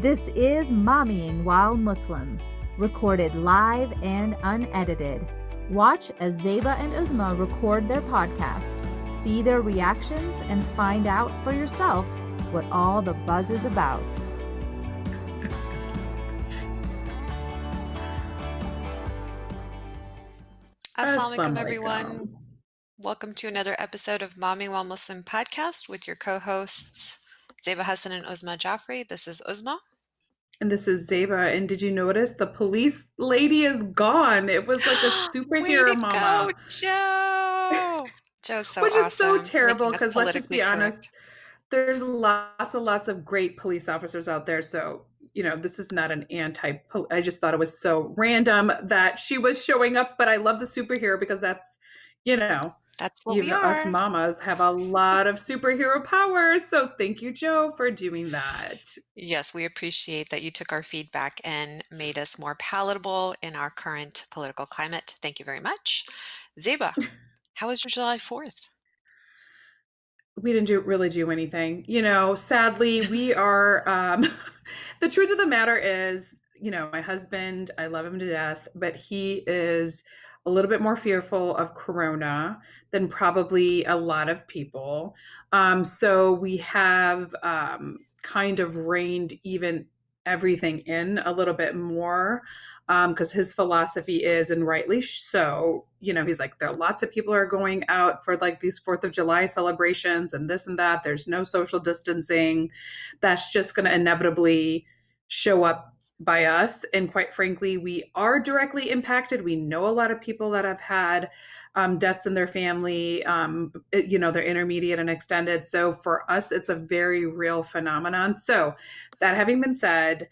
This is Mommying While Muslim, recorded live and unedited. Watch as Zeba and Uzma record their podcast, see their reactions, and find out for yourself what all the buzz is about. Assalamu alaikum, everyone. Welcome to another episode of Mommyingwhilemuslim Muslim podcast with your co-hosts Zeba Hassan and Uzma Jaffrey. This is Uzma. And this is Zeba. And did you notice the police lady is gone? It was like a superhero Way to mama. Go, Joe! Joe's so Which awesome. Is so terrible because let's just be correct. honest, there's lots of great police officers out there. So, this is not an I just thought it was so random that she was showing up, but I love the superhero because that's what even we are. Us mamas have a lot of superhero powers. So thank you, Joe, for doing that. Yes, we appreciate that you took our feedback and made us more palatable in our current political climate. Thank you very much. Zeba, how was your July 4th? We didn't really do anything. Sadly, we are, the truth of the matter is, my husband, I love him to death, but he is a little bit more fearful of Corona than probably a lot of people. So we have kind of reined even everything in a little bit more because his philosophy is, and rightly so, he's like, there are lots of people are going out for like these 4th of July celebrations and this and that. There's no social distancing. That's just going to inevitably show up by us. And quite frankly, we are directly impacted. We know a lot of people that have had deaths in their family, they're intermediate and extended. So for us, it's a very real phenomenon. So that having been said,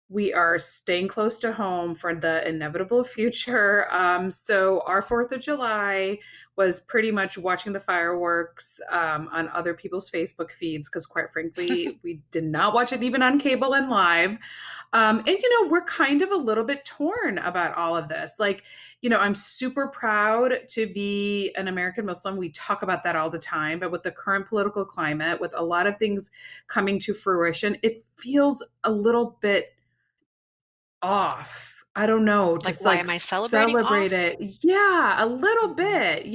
we are staying close to home for the inevitable future. So our 4th of July was pretty much watching the fireworks on other people's Facebook feeds, because quite frankly, we did not watch it even on cable and live. And we're kind of a little bit torn about all of this. Like, I'm super proud to be an American Muslim. We talk about that all the time, but with the current political climate, with a lot of things coming to fruition, it feels a little bit off. I don't know. Like, why am I celebrating off? It. Yeah, a little bit,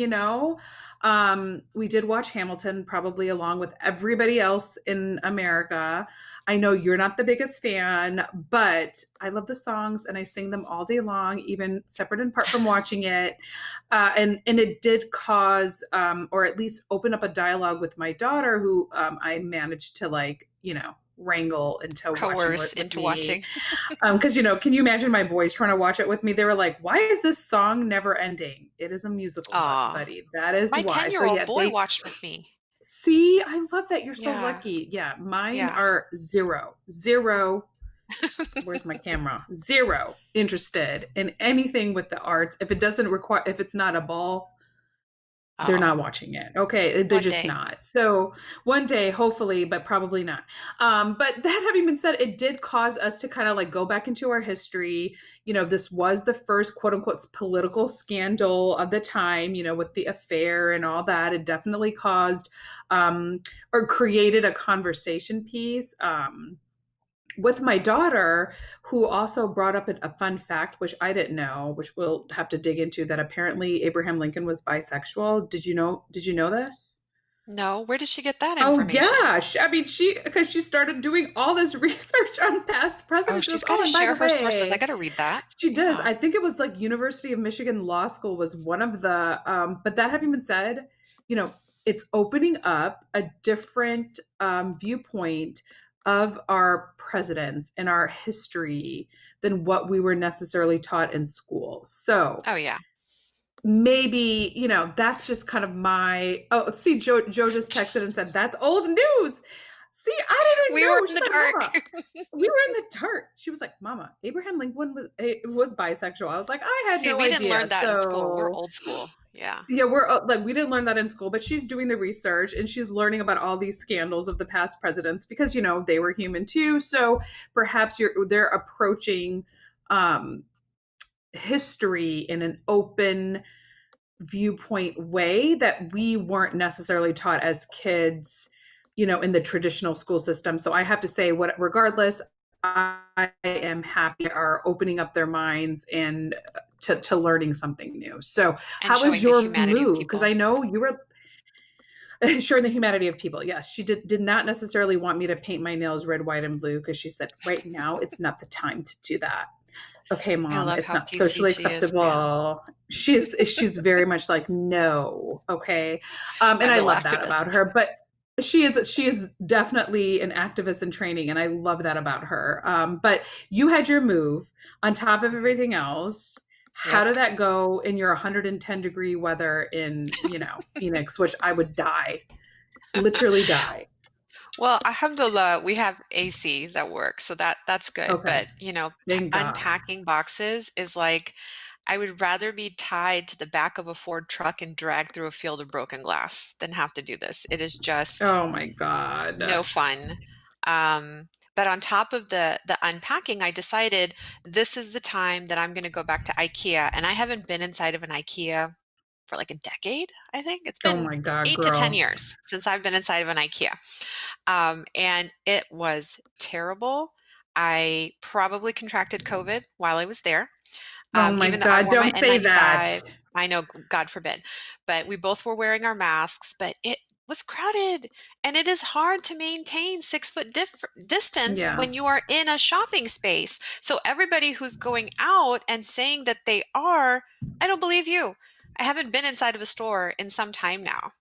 we did watch Hamilton probably along with everybody else in America. I know you're not the biggest fan, but I love the songs and I sing them all day long, even separate and apart from watching it. And it did cause, or at least open up a dialogue with my daughter, who I managed to wrangle into coerce into watching. Because can you imagine my boys trying to watch it with me? They were like, why is this song never ending? It is a musical, buddy. That is my why. 10-year-old boy watched with me. See, I love that. You're so lucky. Yeah, mine are zero. Where's my camera? Zero interested in anything with the arts. If it's not a ball, they're not watching it. Okay. They're just not. So one day, hopefully, but probably not. But that having been said, it did cause us to kind of go back into our history. This was the first quote unquote political scandal of the time, with the affair and all that. It definitely caused or created a conversation piece. With my daughter, who also brought up a fun fact, which I didn't know, which we'll have to dig into, that apparently Abraham Lincoln was bisexual. Did you know this? No. Where did she get that information? Oh, yeah. Because she started doing all this research on past presidents. Oh, she's got to share her sources. I got to read that. She does. I think it was University of Michigan Law School was one of the, but that having been said, it's opening up a different viewpoint of our presidents and our history than what we were necessarily taught in school. So, maybe, that's just kind of my, see, Joe just texted and said, that's old news. See, I didn't know. We were in the dark. We were in the dark. She was like, Mama, Abraham Lincoln was bisexual. I was like, I had no idea. We didn't learn that in school. We're old school. Yeah. Yeah, we're we didn't learn that in school, but she's doing the research and she's learning about all these scandals of the past presidents because, they were human too. So perhaps they're approaching history in an open viewpoint way that we weren't necessarily taught as kids, in the traditional school system. So I have to say, regardless, I am happy are opening up their minds and to learning something new. So, And how was showing the your humanity of move? Because people. I know you were sure the humanity of people. Yes, she did not necessarily want me to paint my nails red, white, and blue because she said right now it's not the time to do that. Okay, I mom, love it's how not PC socially she is, man. acceptable. She's very much like no, okay. And I'm I the love that about activist. her, but she is definitely an activist in training, and I love that about her. But you had your move on top of Mhm. everything else. How Yep. did that go in your 110-degree weather in, Phoenix, which I would die, literally die. Well, alhamdulillah, we have AC that works, so that's good. Okay, But, you know, thank God. unpacking boxes is like I would rather be tied to the back of a Ford truck and dragged through a field of broken glass than have to do this. It is just Oh my God. no fun. But on top of the unpacking, I decided this is the time that I'm going to go back to IKEA, and I haven't been inside of an IKEA for like a decade, I think. It's Oh been my God, 8 to 10 girl. years since I've been inside of an IKEA. And it was terrible. I probably contracted COVID while I was there. Oh my Even though I God, wore my don't say that. N95, I know, God forbid, but we both were wearing our masks, but it was crowded and it is hard to maintain 6 foot distance Yeah. when you are in a shopping space. So everybody who's going out and saying that they are, I don't believe you. I haven't been inside of a store in some time now,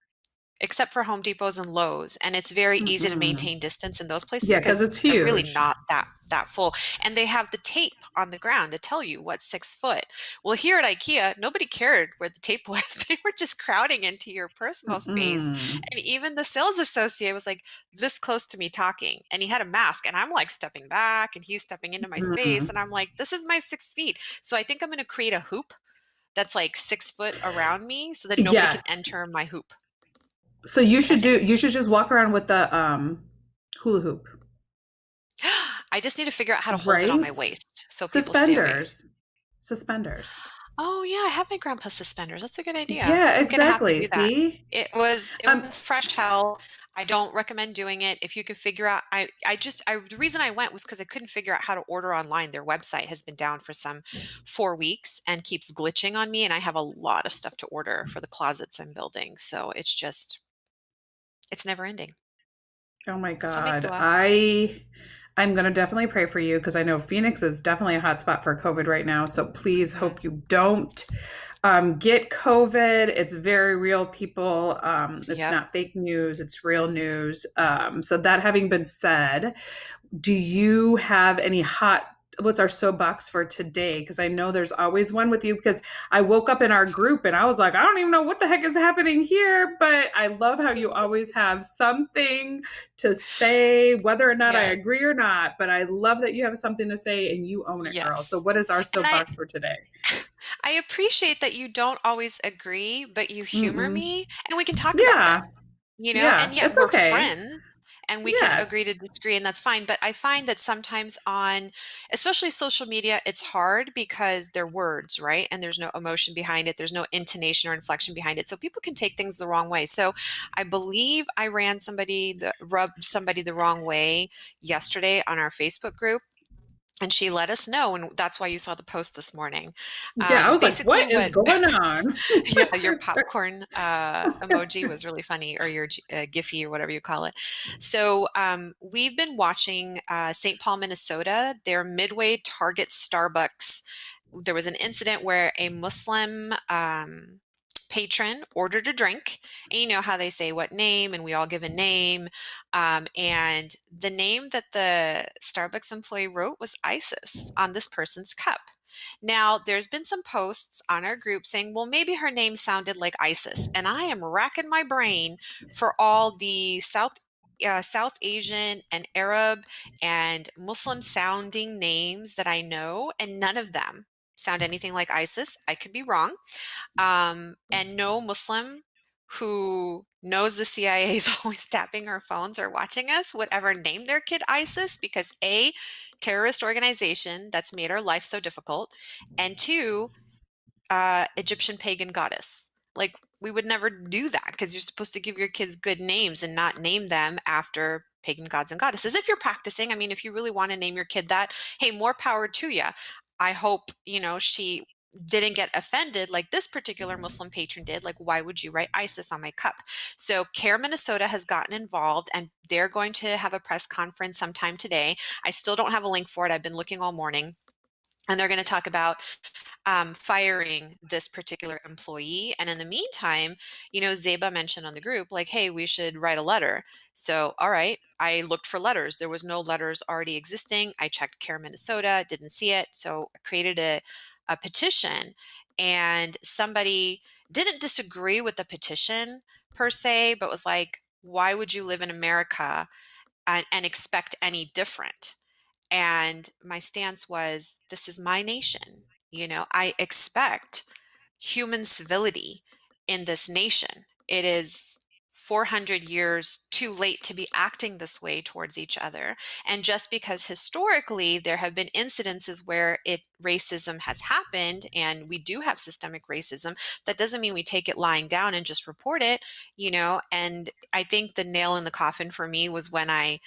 except for Home Depots and Lowe's, and it's very easy to Mm-mm. maintain distance in those places Yeah, because because it's they're really huge. not that full. And they have the tape on the ground to tell you what's 6 foot. Well, here at IKEA, nobody cared where the tape was. They were just crowding into your personal space. Mm-mm. And even the sales associate was like this close to me talking, and he had a mask, and I'm like stepping back, and he's stepping into my space, and Mm. I'm like, this is my 6 feet. So I think I'm going to create a hoop that's like 6 foot around me so that nobody can Yes. enter my hoop. So That's it. you should just walk around with the hula hoop, I just need to figure out how to hold it on my right? waist so people stay away. Suspenders. Suspenders. Oh yeah, I have my grandpa's suspenders. That's a good idea. Yeah, I'm gonna have to exactly. do that. See? It was Um, fresh hell. I don't recommend doing it. If you could figure out, the reason I went was because I couldn't figure out how to order online. Their website has been down for some 4 weeks and keeps glitching on me, and I have a lot of stuff to order for the closets I'm building. So it's never ending. oh my So make God. dua. I'm gonna definitely pray for you because I know Phoenix is definitely a hot spot for COVID right now. So please Hmm. hope you don't get COVID. It's very real, people. It's Yep. not fake news, it's real news. So that having been said, do you have any what's our soapbox for today? Because I know there's always one with you because I woke up in our group and I was like, I don't even know what the heck is happening here, but I love how you always have something to say, whether or not I Yes. agree or not, but I love that you have something to say and you own it, girl. Yes. So what is our And I soapbox for today? I appreciate that you don't always agree, but you humor Mm-mm. me and we can talk about it, Yeah, you know? yeah, And yet it's we're okay. friends and we can Yes. agree to disagree and that's fine. But I find that sometimes on, especially social media, it's hard because they're words, right? And there's no emotion behind it. There's no intonation or inflection behind it. So people can take things the wrong way. So I believe I rubbed somebody the wrong way yesterday on our Facebook group. And she let us know, and that's why you saw the post this morning. Yeah, I was like, Basically, what is what going on? yeah, your popcorn emoji was really funny, or your Giphy, or whatever you call it. So we've been watching St. Paul, Minnesota, their Midway Target Starbucks. There was an incident where a Muslim patron ordered a drink, and you know how they say what name, and we all give a name. And the name that the Starbucks employee wrote was ISIS on this person's cup. Now, there's been some posts on our group saying, well, maybe her name sounded like ISIS. And I am racking my brain for all the South Asian and Arab and Muslim sounding names that I know, and none of them sound anything like ISIS. I could be wrong. And no Muslim who knows the CIA is always tapping our phones or watching us would ever name their kid ISIS because A, terrorist organization that's made our life so difficult, and two, Egyptian pagan goddess. Like we would never do that because you're supposed to give your kids good names and not name them after pagan gods and goddesses. If you're practicing, I mean, if you really want to name your kid that, hey, more power to you. I hope, she didn't get offended like this particular Muslim patron did. Like, why would you write ISIS on my cup? So CARE Minnesota has gotten involved, and they're going to have a press conference sometime today. I still don't have a link for it. I've been looking all morning. And they're going to talk about firing this particular employee. And in the meantime, Zeba mentioned on the group, like, hey, we should write a letter. So, all right, I looked for letters. There was no letters already existing. I checked CARE Minnesota, didn't see it. So I created a petition, and somebody didn't disagree with the petition per se, but was like, why would you live in America and expect any different? And my stance was, this is my nation. I expect human civility in this nation. It is 400 years too late to be acting this way towards each other. And just because historically there have been incidences where racism has happened, and we do have systemic racism, that doesn't mean we take it lying down and just report it, and I think the nail in the coffin for me was when I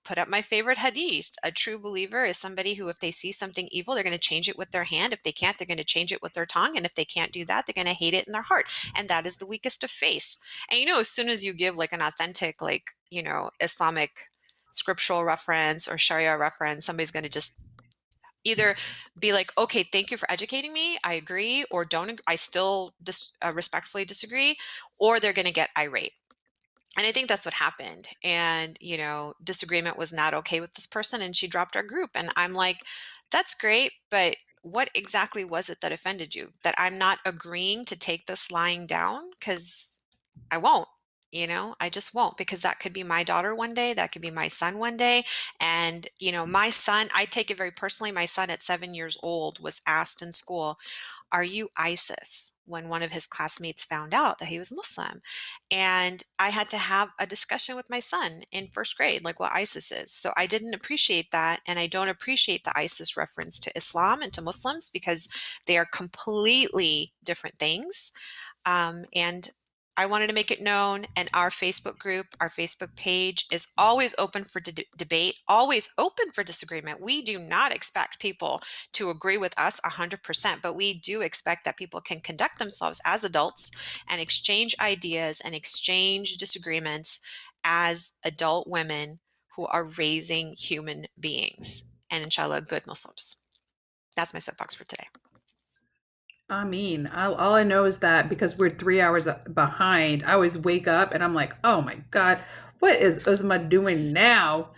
put up my favorite hadith. A true believer is somebody who, if they see something evil, they're going to change it with their hand. If they can't, they're going to change it with their tongue. And if they can't do that, they're going to hate it in their heart. And that is the weakest of faith. And, as soon as you give like an authentic, Islamic scriptural reference or Sharia reference, somebody's going to just either be like, okay, thank you for educating me, I agree, or don't, I still respectfully disagree, or they're going to get irate. And I think that's what happened. And, disagreement was not okay with this person, and she dropped our group. And I'm like, that's great, but what exactly was it that offended you? That I'm not agreeing to take this lying down? Because I won't. I just won't, because that could be my daughter one day. That could be my son one day. And, my son, I take it very personally. My son at 7 years old was asked in school, are you ISIS? When one of his classmates found out that he was Muslim. And I had to have a discussion with my son in first grade, like what ISIS is. So I didn't appreciate that. And I don't appreciate the ISIS reference to Islam and to Muslims, because they are completely different things. And I wanted to make it known, and our Facebook group, our Facebook page is always open for debate, always open for disagreement. We do not expect people to agree with us 100%, but we do expect that people can conduct themselves as adults and exchange ideas and exchange disagreements as adult women who are raising human beings, and inshallah, good Muslims. That's my soapbox for today. I mean, all I know is that because we're 3 hours behind, I always wake up and I'm like, oh my God, what is Uzma doing now?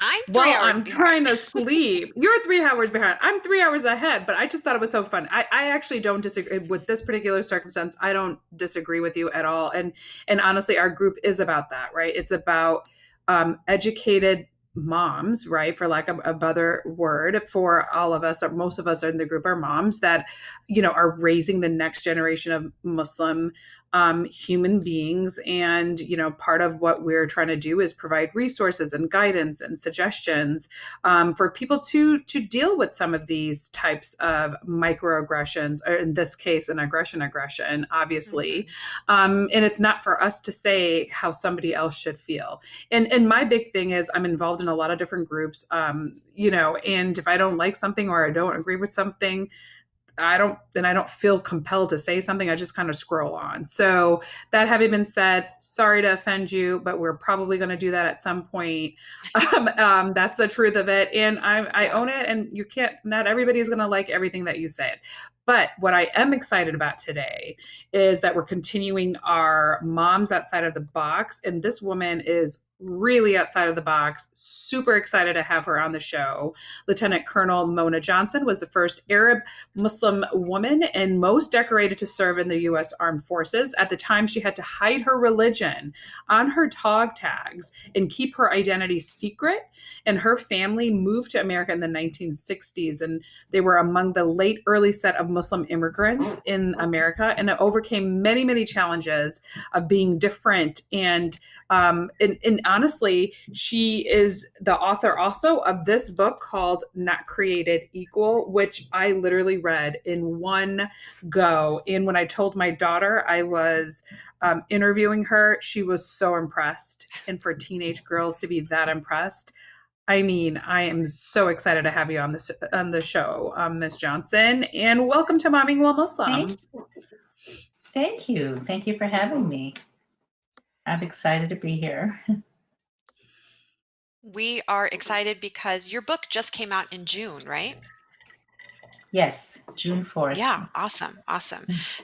I'm 3 hours I'm behind. trying to sleep. You're 3 hours behind. I'm 3 hours ahead, but I just thought it was so fun. I actually don't disagree with this particular circumstance. I don't disagree with you at all. And honestly, our group is about that, right? It's about educated moms, right? For lack of a better word, for all of us, or most of us in the group are moms that, are raising the next generation of Muslim human beings. And, part of what we're trying to do is provide resources and guidance and suggestions for people to deal with some of these types of microaggressions, or in this case, an aggression, obviously. And it's not for us to say how somebody else should feel. And my big thing is I'm involved in a lot of different groups, and if I don't like something or I don't agree with something, I don't feel compelled to say something. I just kind of scroll on. So that having been said, sorry to offend you, but we're probably going to do that at some point. That's the truth of it. And I own it, and not everybody is going to like everything that you said. But what I am excited about today is that we're continuing our Moms Outside of the Box. And this woman is really outside of the box. Super excited to have her on the show. Lieutenant Colonel Mona Johnson was the first Arab Muslim woman and most decorated to serve in the U.S. Armed Forces. At the time, she had to hide her religion on her dog tags and keep her identity secret. And her family moved to America in the 1960s, and they were among the early set of Muslim immigrants in America, and it overcame many, many challenges of being different. And honestly, she is the author also of this book called Not Created Equal, which I literally read in one go. And when I told my daughter I was interviewing her, she was so impressed. And for teenage girls to be that impressed, I mean, I am so excited to have you on the show, Ms. Johnson, and welcome to Mommyingwhilemuslim. Thank you. Thank you for having me. I'm excited to be here. We are excited because your book just came out in June, right? Yes, June 4th. Yeah, awesome.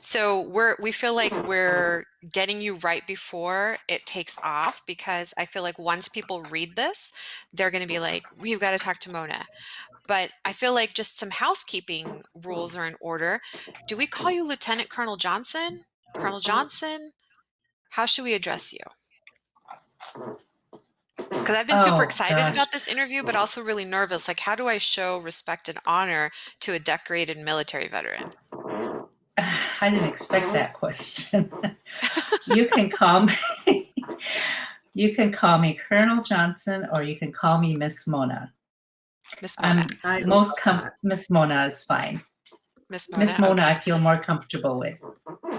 So we feel like we're getting you right before it takes off, because I feel like once people read this, they're going to be like, we've got to talk to Mona. But I feel like just some housekeeping rules are in order. Do we call you Lieutenant Colonel Johnson? Colonel Johnson? How should we address you? Because I've been super excited about this interview, but also really nervous. Like, how do I show respect and honor to a decorated military veteran? I didn't expect that question. You can call me Colonel Johnson, or you can call me Miss Mona. Miss Mona. Miss Mona is fine. Miss Mona. Okay. I feel more comfortable with.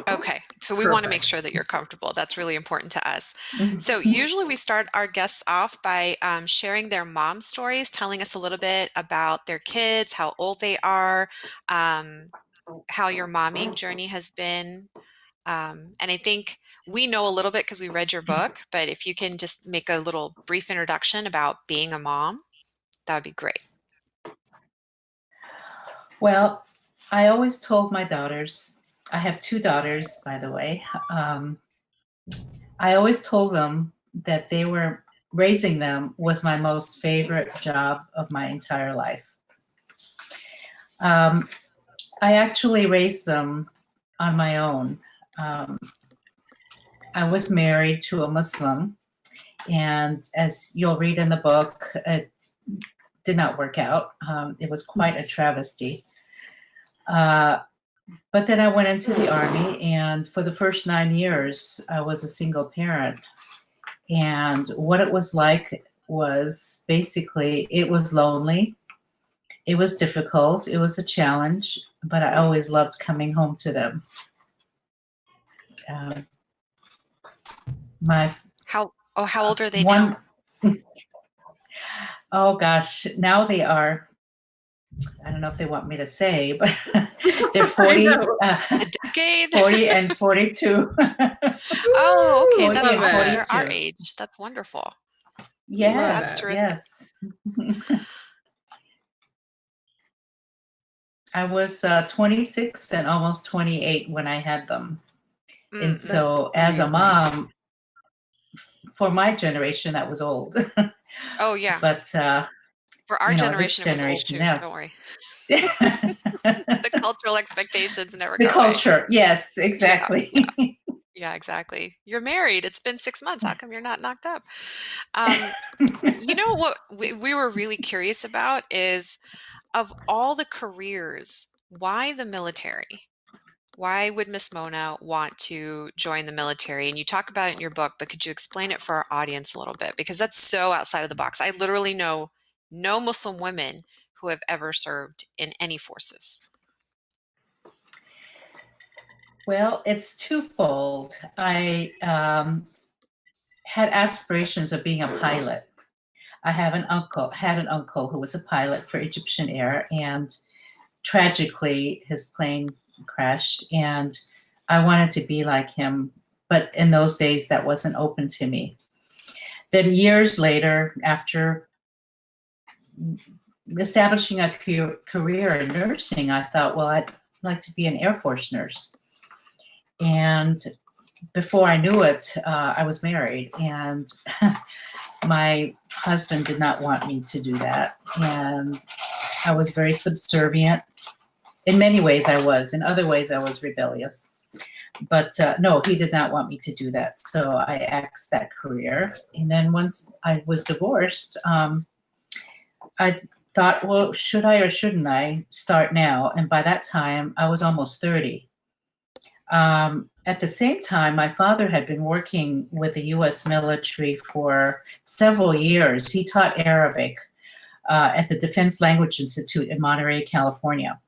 Okay, so we want to make sure that you're comfortable. That's really important to us. So usually we start our guests off by sharing their mom stories, telling us a little bit about their kids, how old they are, how your momming journey has been. And I think we know a little bit because we read your book, but if you can just make a little brief introduction about being a mom, that would be great. Well, I always told my daughters, I have 2 daughters, by the way. I always told them that raising them was my most favorite job of my entire life. I actually raised them on my own. I was married to a Muslim, and as you'll read in the book, it did not work out. It was quite a travesty. But then I went into the Army, and for the first 9 years, I was a single parent. And what it was like was basically, it was lonely. It was difficult. It was a challenge, but I always loved coming home to them. How old are they now? Oh gosh, now they are, I don't know if they want me to say, but they're 40, a decade. 40 and 42. Oh, okay. That's awesome. 42. They're our age. That's wonderful. Yes, that's terrific. Yes. I was 26 and almost 28 when I had them. And so as a mom, for my generation, that was old. Oh, yeah. But for our generation, it was old too. Now. Don't worry. The cultural expectations never go away. The culture. Yes, exactly. Yeah, exactly. You're married. It's been 6 months. How come you're not knocked up? You know what we were really curious about is, of all the careers, why the military? Why would Miss Mona want to join the military? And you talk about it in your book, but could you explain it for our audience a little bit? Because that's so outside of the box. I literally know no Muslim women who have ever served in any forces. Well, it's twofold. I had aspirations of being a pilot. I had an uncle who was a pilot for Egyptian Air, and tragically his plane crashed, and I wanted to be like him, but in those days that wasn't open to me. Then years later, after establishing a career in nursing, I thought, well, I'd like to be an Air Force nurse. And before I knew it, I was married, and my husband did not want me to do that. And I was very subservient. In many ways I was. In other ways I was rebellious. But no, he did not want me to do that. So I axed that career. And then once I was divorced, thought, well, should I or shouldn't I start now? And by that time, I was almost 30. At the same time, my father had been working with the U.S. military for several years. He taught Arabic at the Defense Language Institute in Monterey, California.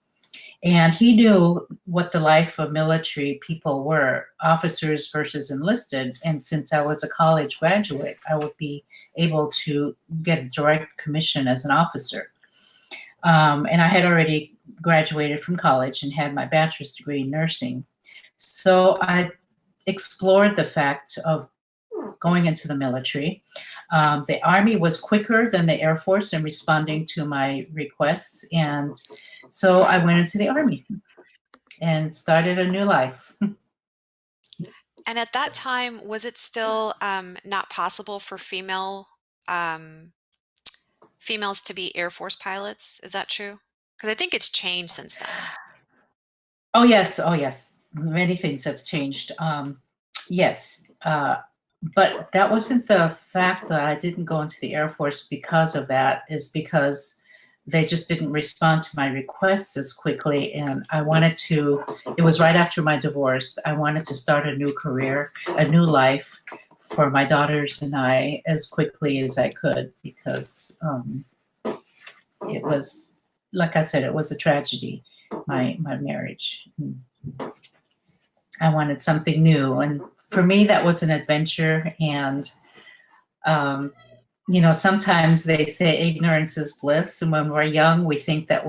And he knew what the life of military people were, officers versus enlisted. And since I was a college graduate, I would be able to get a direct commission as an officer. And I had already graduated from college and had my bachelor's degree in nursing. So I explored the fact of going into the military. The Army was quicker than the Air Force in responding to my requests. And so I went into the Army and started a new life. And at that time, was it still not possible for females to be Air Force pilots? Is that true? Because I think it's changed since then. Oh, yes. Oh, yes. Many things have changed. Yes. But that wasn't the fact that I didn't go into the Air Force because of that, is because they just didn't respond to my requests as quickly. And I wanted to, it was right after my divorce, I wanted to start a new career, a new life for my daughters and I as quickly as I could, because it was, like I said, it was a tragedy, my marriage. I wanted something new. And for me, that was an adventure. And, you know, sometimes they say ignorance is bliss. And when we're young, we think that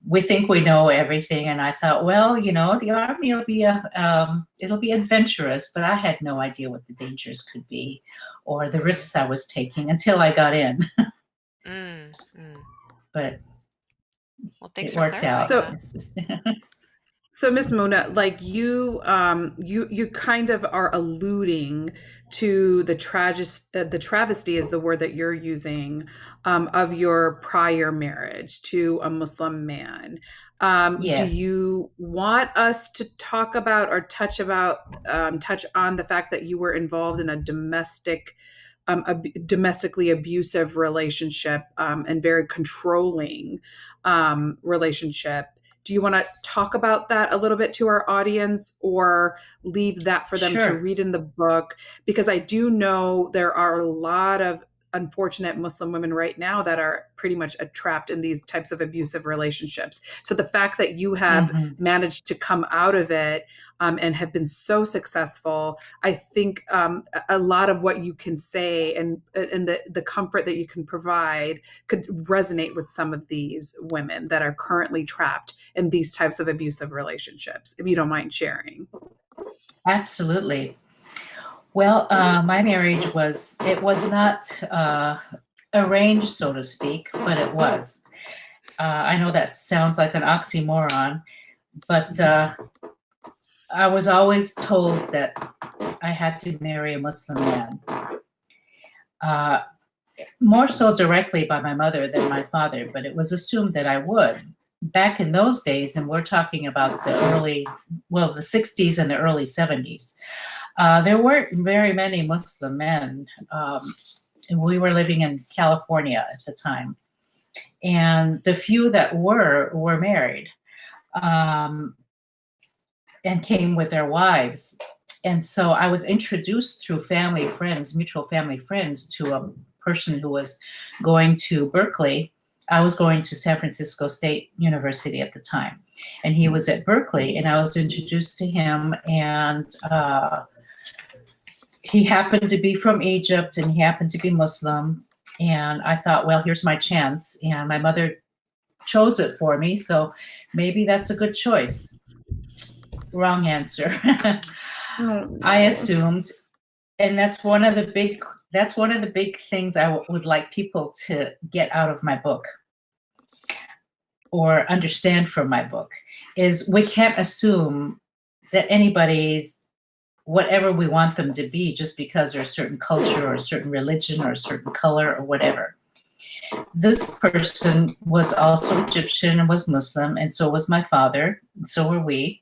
we think we know everything. And I thought, well, you know, the Army will be it'll be adventurous, but I had no idea what the dangers could be or the risks I was taking until I got in. But well, thanks it for worked out. So Miss Mona, like you kind of are alluding to the travesty is the word that you're using, of your prior marriage to a Muslim man. Yes. Do you want us to talk about or touch on the fact that you were involved in a domestically abusive relationship, and very controlling relationship? Do you want to talk about that a little bit to our audience, or leave that for them to read in the book? Because I do know there are a lot of unfortunate Muslim women right now that are pretty much trapped in these types of abusive relationships. So the fact that you have managed to come out of it and have been so successful, I think a lot of what you can say and the comfort that you can provide could resonate with some of these women that are currently trapped in these types of abusive relationships, if you don't mind sharing. Absolutely. Well, my marriage was not arranged, so to speak, but it was. I know that sounds like an oxymoron, but I was always told that I had to marry a Muslim man. More so directly by my mother than my father, but it was assumed that I would. Back in those days, and we're talking about the 60s and the early 70s, there weren't very many Muslim men. We were living in California at the time. And the few that were married and came with their wives. And so I was introduced through family friends, mutual family friends, to a person who was going to Berkeley. I was going to San Francisco State University at the time. And he was at Berkeley, and I was introduced to him, and he happened to be from Egypt, and he happened to be Muslim. And I thought, well, here's my chance. And my mother chose it for me, so maybe that's a good choice. Wrong answer. I assumed, and that's one of the big things I would like people to get out of my book or understand from my book, is we can't assume that anybody's whatever we want them to be just because they're a certain culture or a certain religion or a certain color or whatever. This person was also Egyptian and was Muslim, and so was my father, and so were we.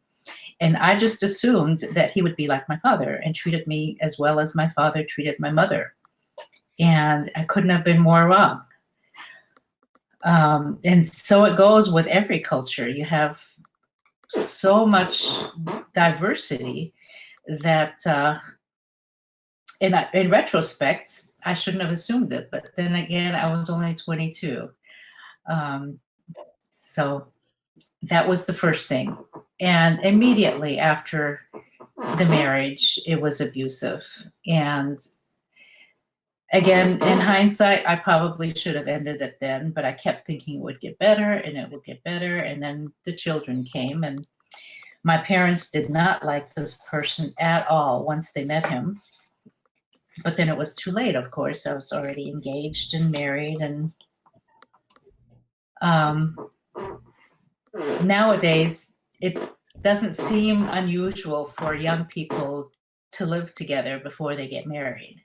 And I just assumed that he would be like my father and treated me as well as my father treated my mother. And I couldn't have been more wrong. And so it goes with every culture. You have so much diversity that in retrospect, I shouldn't have assumed it. But then again, I was only 22. So that was the first thing. And immediately after the marriage, it was abusive. And again, in hindsight, I probably should have ended it then, but I kept thinking it would get better and it would get better. And then the children came, and my parents did not like this person at all once they met him. But then it was too late, of course. I was already engaged and married. And nowadays, it doesn't seem unusual for young people to live together before they get married.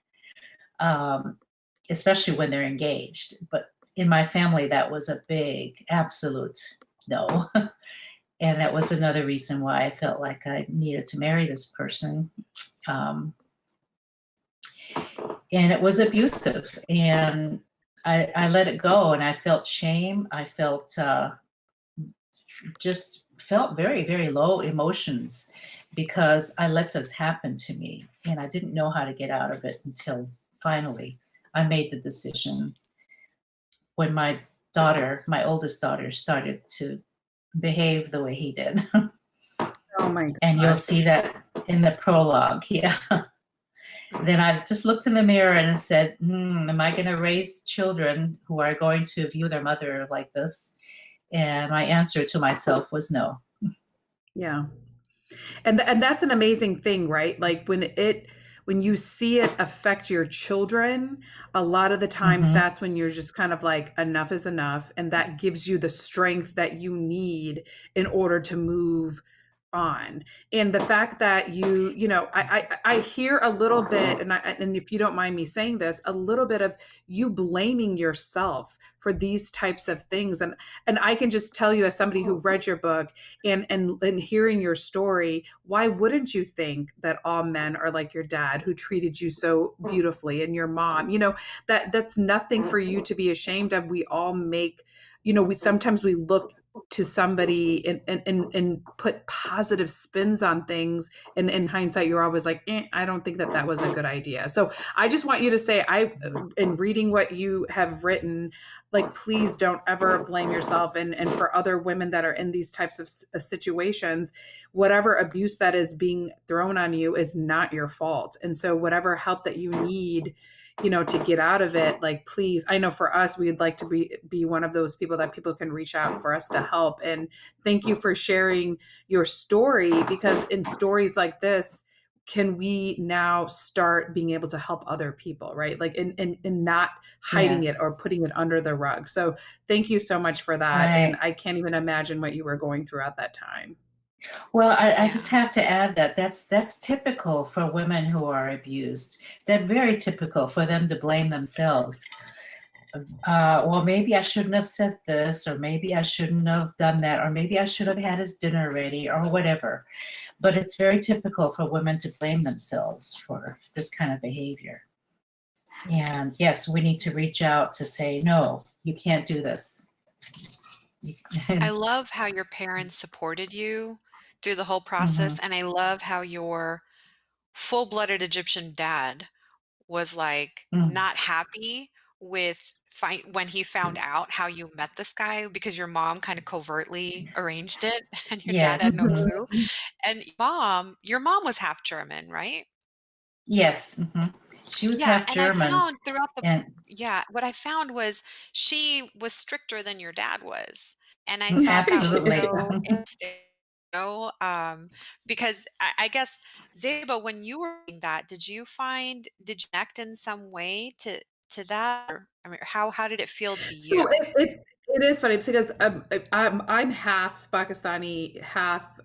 Especially when they're engaged. But in my family, that was a big, absolute no. And that was another reason why I felt like I needed to marry this person. And it was abusive. And I let it go, and I felt shame. I felt just felt very, very low emotions because I let this happen to me. And I didn't know how to get out of it until finally I made the decision when my oldest daughter, started to behave the way he did. Oh my God. And you'll see that in the prologue. Yeah. Then I just looked in the mirror and said, am I going to raise children who are going to view their mother like this? And my answer to myself was no. Yeah. And that's an amazing thing, right? Like when you see it affect your children, a lot of the times that's when you're just kind of like, enough is enough. And that gives you the strength that you need in order to move on. And the fact that I hear a little bit, and if you don't mind me saying this, a little bit of you blaming yourself for these types of things. And I can just tell you, as somebody who read your book and hearing your story, why wouldn't you think that all men are like your dad, who treated you so beautifully, and your mom? That's nothing for you to be ashamed of. We all make, sometimes we look to somebody and put positive spins on things, and in hindsight you're always like, I don't think that was a good idea. So I just want you to say, in reading what you have written, like, please don't ever blame yourself. And for other women that are in these types of situations, whatever abuse that is being thrown on you is not your fault. And so whatever help that you need, to get out of it, like, please, I know for us, we'd like to be one of those people that people can reach out for us to help. And thank you for sharing your story, because in stories like this, can we now start being able to help other people, right? Like, in not hiding it or putting it under the rug. So thank you so much for that. Right. And I can't even imagine what you were going through at that time. Well, I just have to add that that's typical for women who are abused. They're very typical for them to blame themselves. Well, maybe I shouldn't have said this, or maybe I shouldn't have done that, or maybe I should have had his dinner ready, or whatever. But it's very typical for women to blame themselves for this kind of behavior. And yes, we need to reach out to say, no, you can't do this. I love how your parents supported you through the whole process, and I love how your full-blooded Egyptian dad was like not happy with when he found out how you met this guy, because your mom kind of covertly arranged it and your dad had no clue. And your mom was half German, right? Yes. She was Yeah, half and I German. found throughout And what I found was she was stricter than your dad was. And I thought that was absolutely. so interesting, because I guess, Zeba, when you were doing that, did you connect in some way to that? Or, I mean, how did it feel to So you? it is funny because I'm half Pakistani, half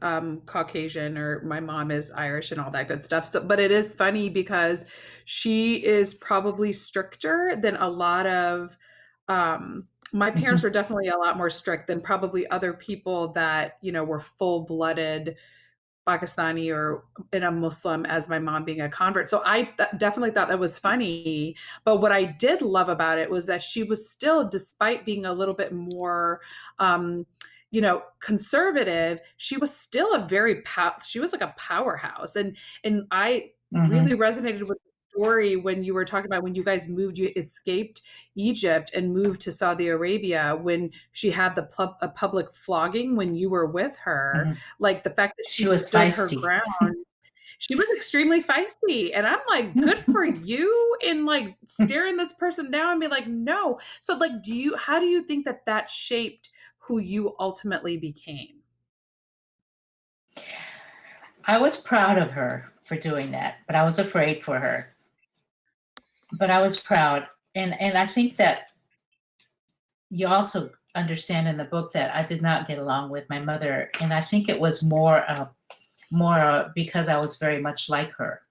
Caucasian, or my mom is Irish and all that good stuff. So, but it is funny because she is probably stricter than a lot of. My parents were definitely a lot more strict than probably other people that were full-blooded Pakistani or in a Muslim as my mom being a convert. So I definitely thought that was funny. But what I did love about it was that she was still, despite being a little bit more, conservative, she was still a she was like a powerhouse. And I really resonated with the story when you were talking about when you guys moved, you escaped Egypt and moved to Saudi Arabia when she had a public flogging when you were with her. Like the fact that She was stood her feisty. ground. She was extremely feisty. And I'm like, good for you in like staring this person down and be like, no. So like, how do you think that shaped who you ultimately became? I was proud of her for doing that, but I was afraid for her. But I was proud. And I think that you also understand in the book that I did not get along with my mother. And I think it was more because I was very much like her.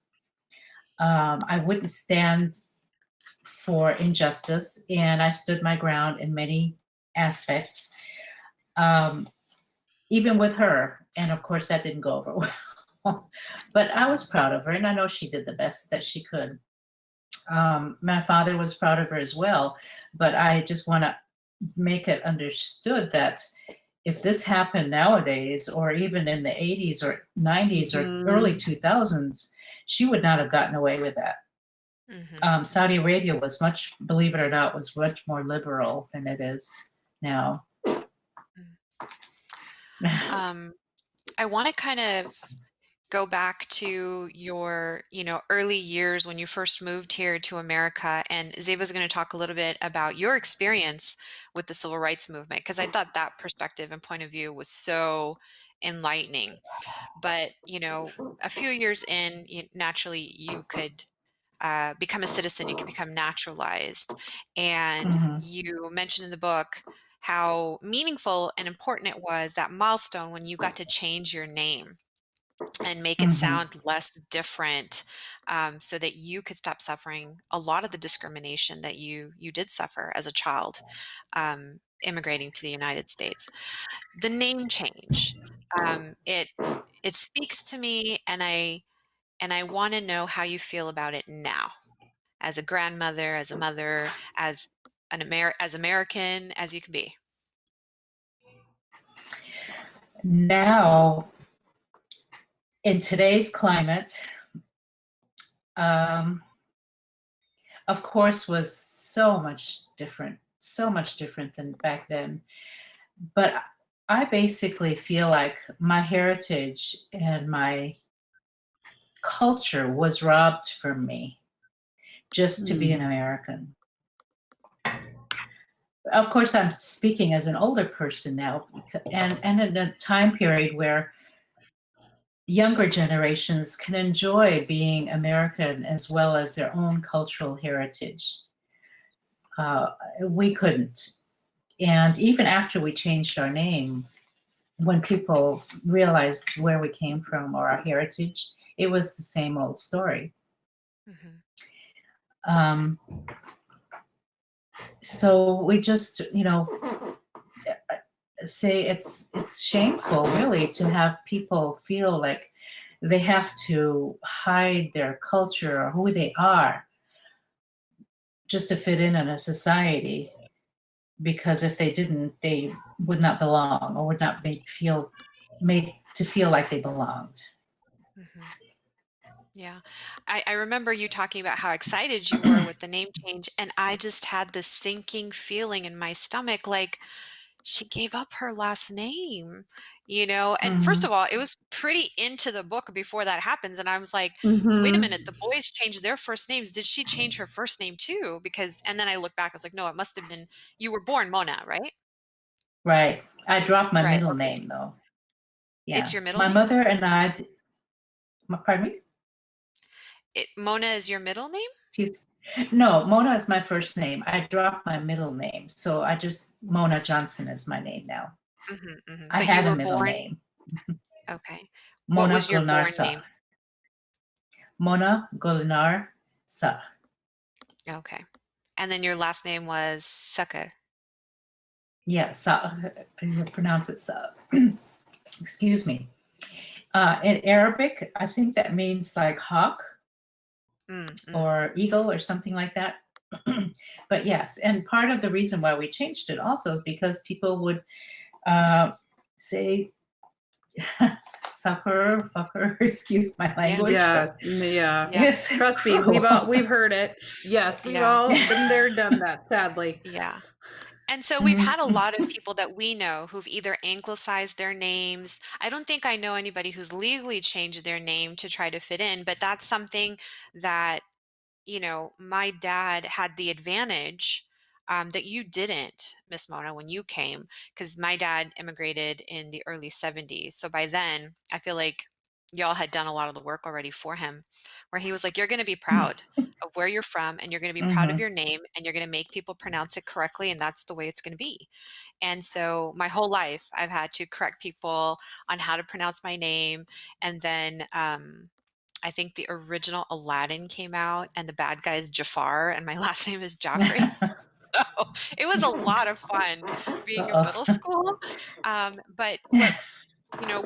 I wouldn't stand for injustice, and I stood my ground in many aspects, even with her. And of course, that didn't go over well. But I was proud of her, and I know she did the best that she could. My father was proud of her as well, but I just want to make it understood that if this happened nowadays, or even in the 80s or 90s or early 2000s, she would not have gotten away with that. Saudi Arabia was believe it or not, was much more liberal than it is now. I want to kind of go back to your, early years when you first moved here to America. And Zeba's going to talk a little bit about your experience with the civil rights movement, because I thought that perspective and point of view was so enlightening. But, a few years in, naturally, you could become a citizen, you could become naturalized. And you mentioned in the book how meaningful and important it was, that milestone when you got to change your name and make it sound less different, so that you could stop suffering a lot of the discrimination that you did suffer as a child, immigrating to the United States. The name change, it speaks to me, and I want to know how you feel about it now, as a grandmother, as a mother, as as American as you can be. Now, in today's climate, of course, was so much different than back then. But I basically feel like my heritage and my culture was robbed from me just to be an American. Of course, I'm speaking as an older person now, and in a time period where younger generations can enjoy being American as well as their own cultural heritage. We couldn't. And even after we changed our name, when people realized where we came from or our heritage, it was the same old story. So we just, say it's shameful, really, to have people feel like they have to hide their culture or who they are just to fit in a society, because if they didn't, they would not belong, or would not made to feel like they belonged. Yeah. I remember you talking about how excited you were with the name change, and I just had this sinking feeling in my stomach, like, she gave up her last name, and first of all, it was pretty into the book before that happens. And I was like, wait a minute, the boys changed their first names. Did she change her first name too? And then I looked back, I was like, no, it must have been, you were born Mona, right? Right. I dropped my Right. middle Okay. name, though. Yeah. It's your middle My name? mother and I, pardon me? Mona is your middle name? No, Mona is my first name. I dropped my middle name. So Mona Johnson is my name now. I But had you a were middle born? name. Okay. What Mona was your born Gulnar name? Mona Gulnar Sa. Okay. And then your last name was Sakar. Yeah, Sa. You pronounce it Sa. Excuse me. In Arabic, I think that means like hawk Mm-mm. or eagle or something like that. But yes, and part of the reason why we changed it also is because people would say sucker, fucker, excuse my language. Yes, But yeah. yes, Trust me, we've heard it. Yes, we've Yeah. all been there, done that, sadly. Yeah. And so we've had a Mhm. lot of people that we know who've either anglicized their names. I don't think I know anybody who's legally changed their name to try to fit in, but that's something that, my dad had the advantage that you didn't, Miss Mona, when you came, because my dad immigrated in the early 70s. So by then, I feel like y'all had done a lot of the work already for him, where he was like, you're going to be proud of where you're from, and you're going to be proud of Mhm. your name, and you're going to make people pronounce it correctly, and that's the way it's going to be. And so my whole life, I've had to correct people on how to pronounce my name. And then I think the original Aladdin came out, and the bad guy is Jafar, and my last name is Joffrey. So it was a lot of fun being in middle Uh-oh. school. But what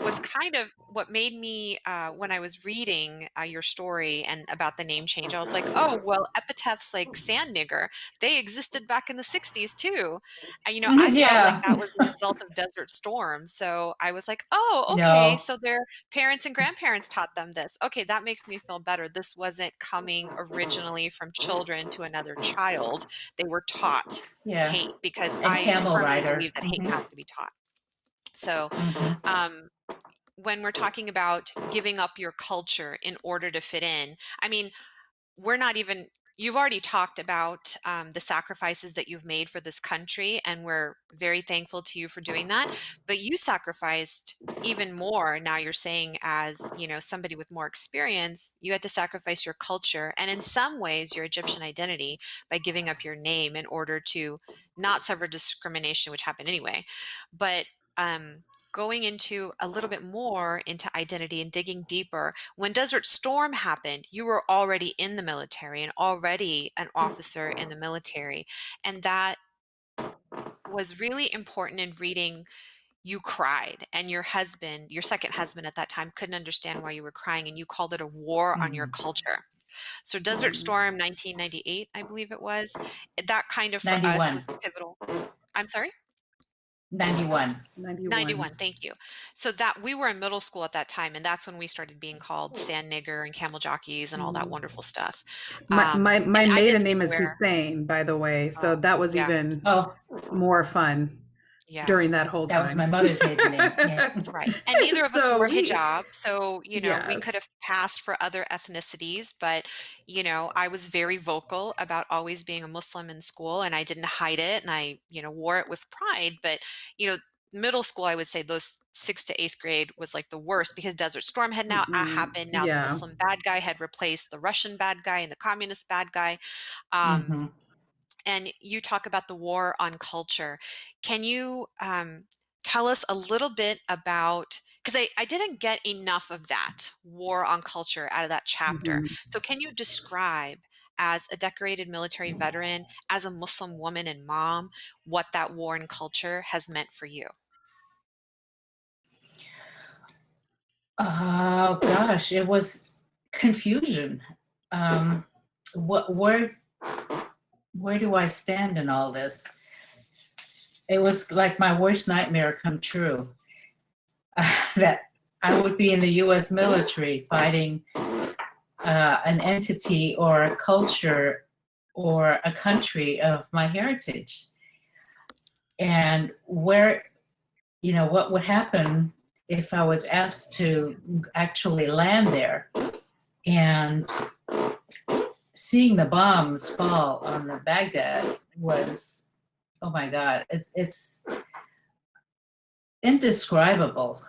was kind of what made me, when I was reading your story and about the name change, I was like, oh, well, epithets like sand nigger, they existed back in the 60s too. And, I felt like Yeah. that was a result of Desert Storm. So I was like, oh, okay. No. So their parents and grandparents taught them this. Okay, that makes me feel better. This wasn't coming originally from children to another child. They were taught Yeah. hate, because And I camel firmly rider. believe that hate Mhm. has to be taught. So, Mhm. um, when we're talking about giving up your culture in order to fit in, I mean, we're not even, you've already talked about the sacrifices that you've made for this country, and we're very thankful to you for doing that. But you sacrificed even more. Now you're saying, as somebody with more experience, you had to sacrifice your culture, and in some ways your Egyptian identity, by giving up your name in order to not suffer discrimination, which happened anyway. But going into a little bit more into identity and digging deeper, when Desert Storm happened, you were already in the military and already an officer in the military. And that was really important in reading. You cried, and your husband, your second husband at that time, couldn't understand why you were crying, and you called it a war on your Mhm. culture. So Desert Storm 1998, I believe it was, that kind of for us 91. was pivotal. I'm sorry? 91. 91. 91, thank you. So that we were in middle school at that time, and that's when we started being called sand nigger and camel jockeys and all that Mhm. wonderful stuff. My And I maiden didn't name even is wear. Hussein, by the way, so Oh, that was yeah, even Oh, more fun yeah. during that whole that was my time. mother's maiden name. Yeah. Right. And neither of us So wore we, hijab. So, we yes. could have passed for other ethnicities, but, I was very vocal about always being a Muslim in school, and I didn't hide it, and I, wore it with pride. But, middle school, I would say those 6th to 8th grade was like the worst, because Desert Storm had now happened. Now the Yeah. Muslim bad guy had replaced the Russian bad guy and the communist bad guy. Um, Mhm. and you talk about the war on culture. Can you tell us a little bit about, because I didn't get enough of that war on culture out of that chapter. Mhm. So can you describe, as a decorated military veteran, as a Muslim woman and mom, what that war on culture has meant for you? Oh gosh, it was confusion. Um, what, where do I stand in all this? It was like my worst nightmare come true. That I would be in the U.S. military fighting an entity or a culture or a country of my heritage, and what would happen if I was asked to actually land there, and seeing the bombs fall on the Baghdad was, oh my God, it's indescribable,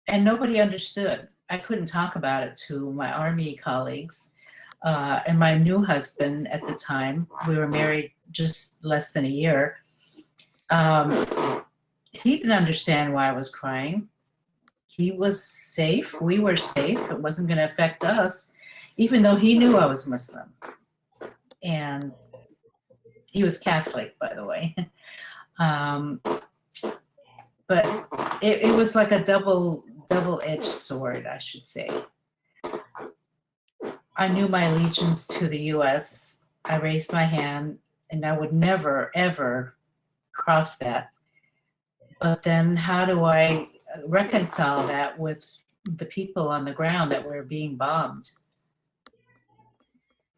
and nobody understood. I couldn't talk about it to my army colleagues, and my new husband at the time. We were married just less than a year. He didn't understand why I was crying. He was safe. We were safe. It wasn't going to affect us, even though he knew I was Muslim. And he was Catholic, by the way. But it was like a double double-edged sword, I should say. I knew my allegiance to the U.S. I raised my hand, and I would never, ever cross that. But then how do I reconcile that with the people on the ground that were being bombed?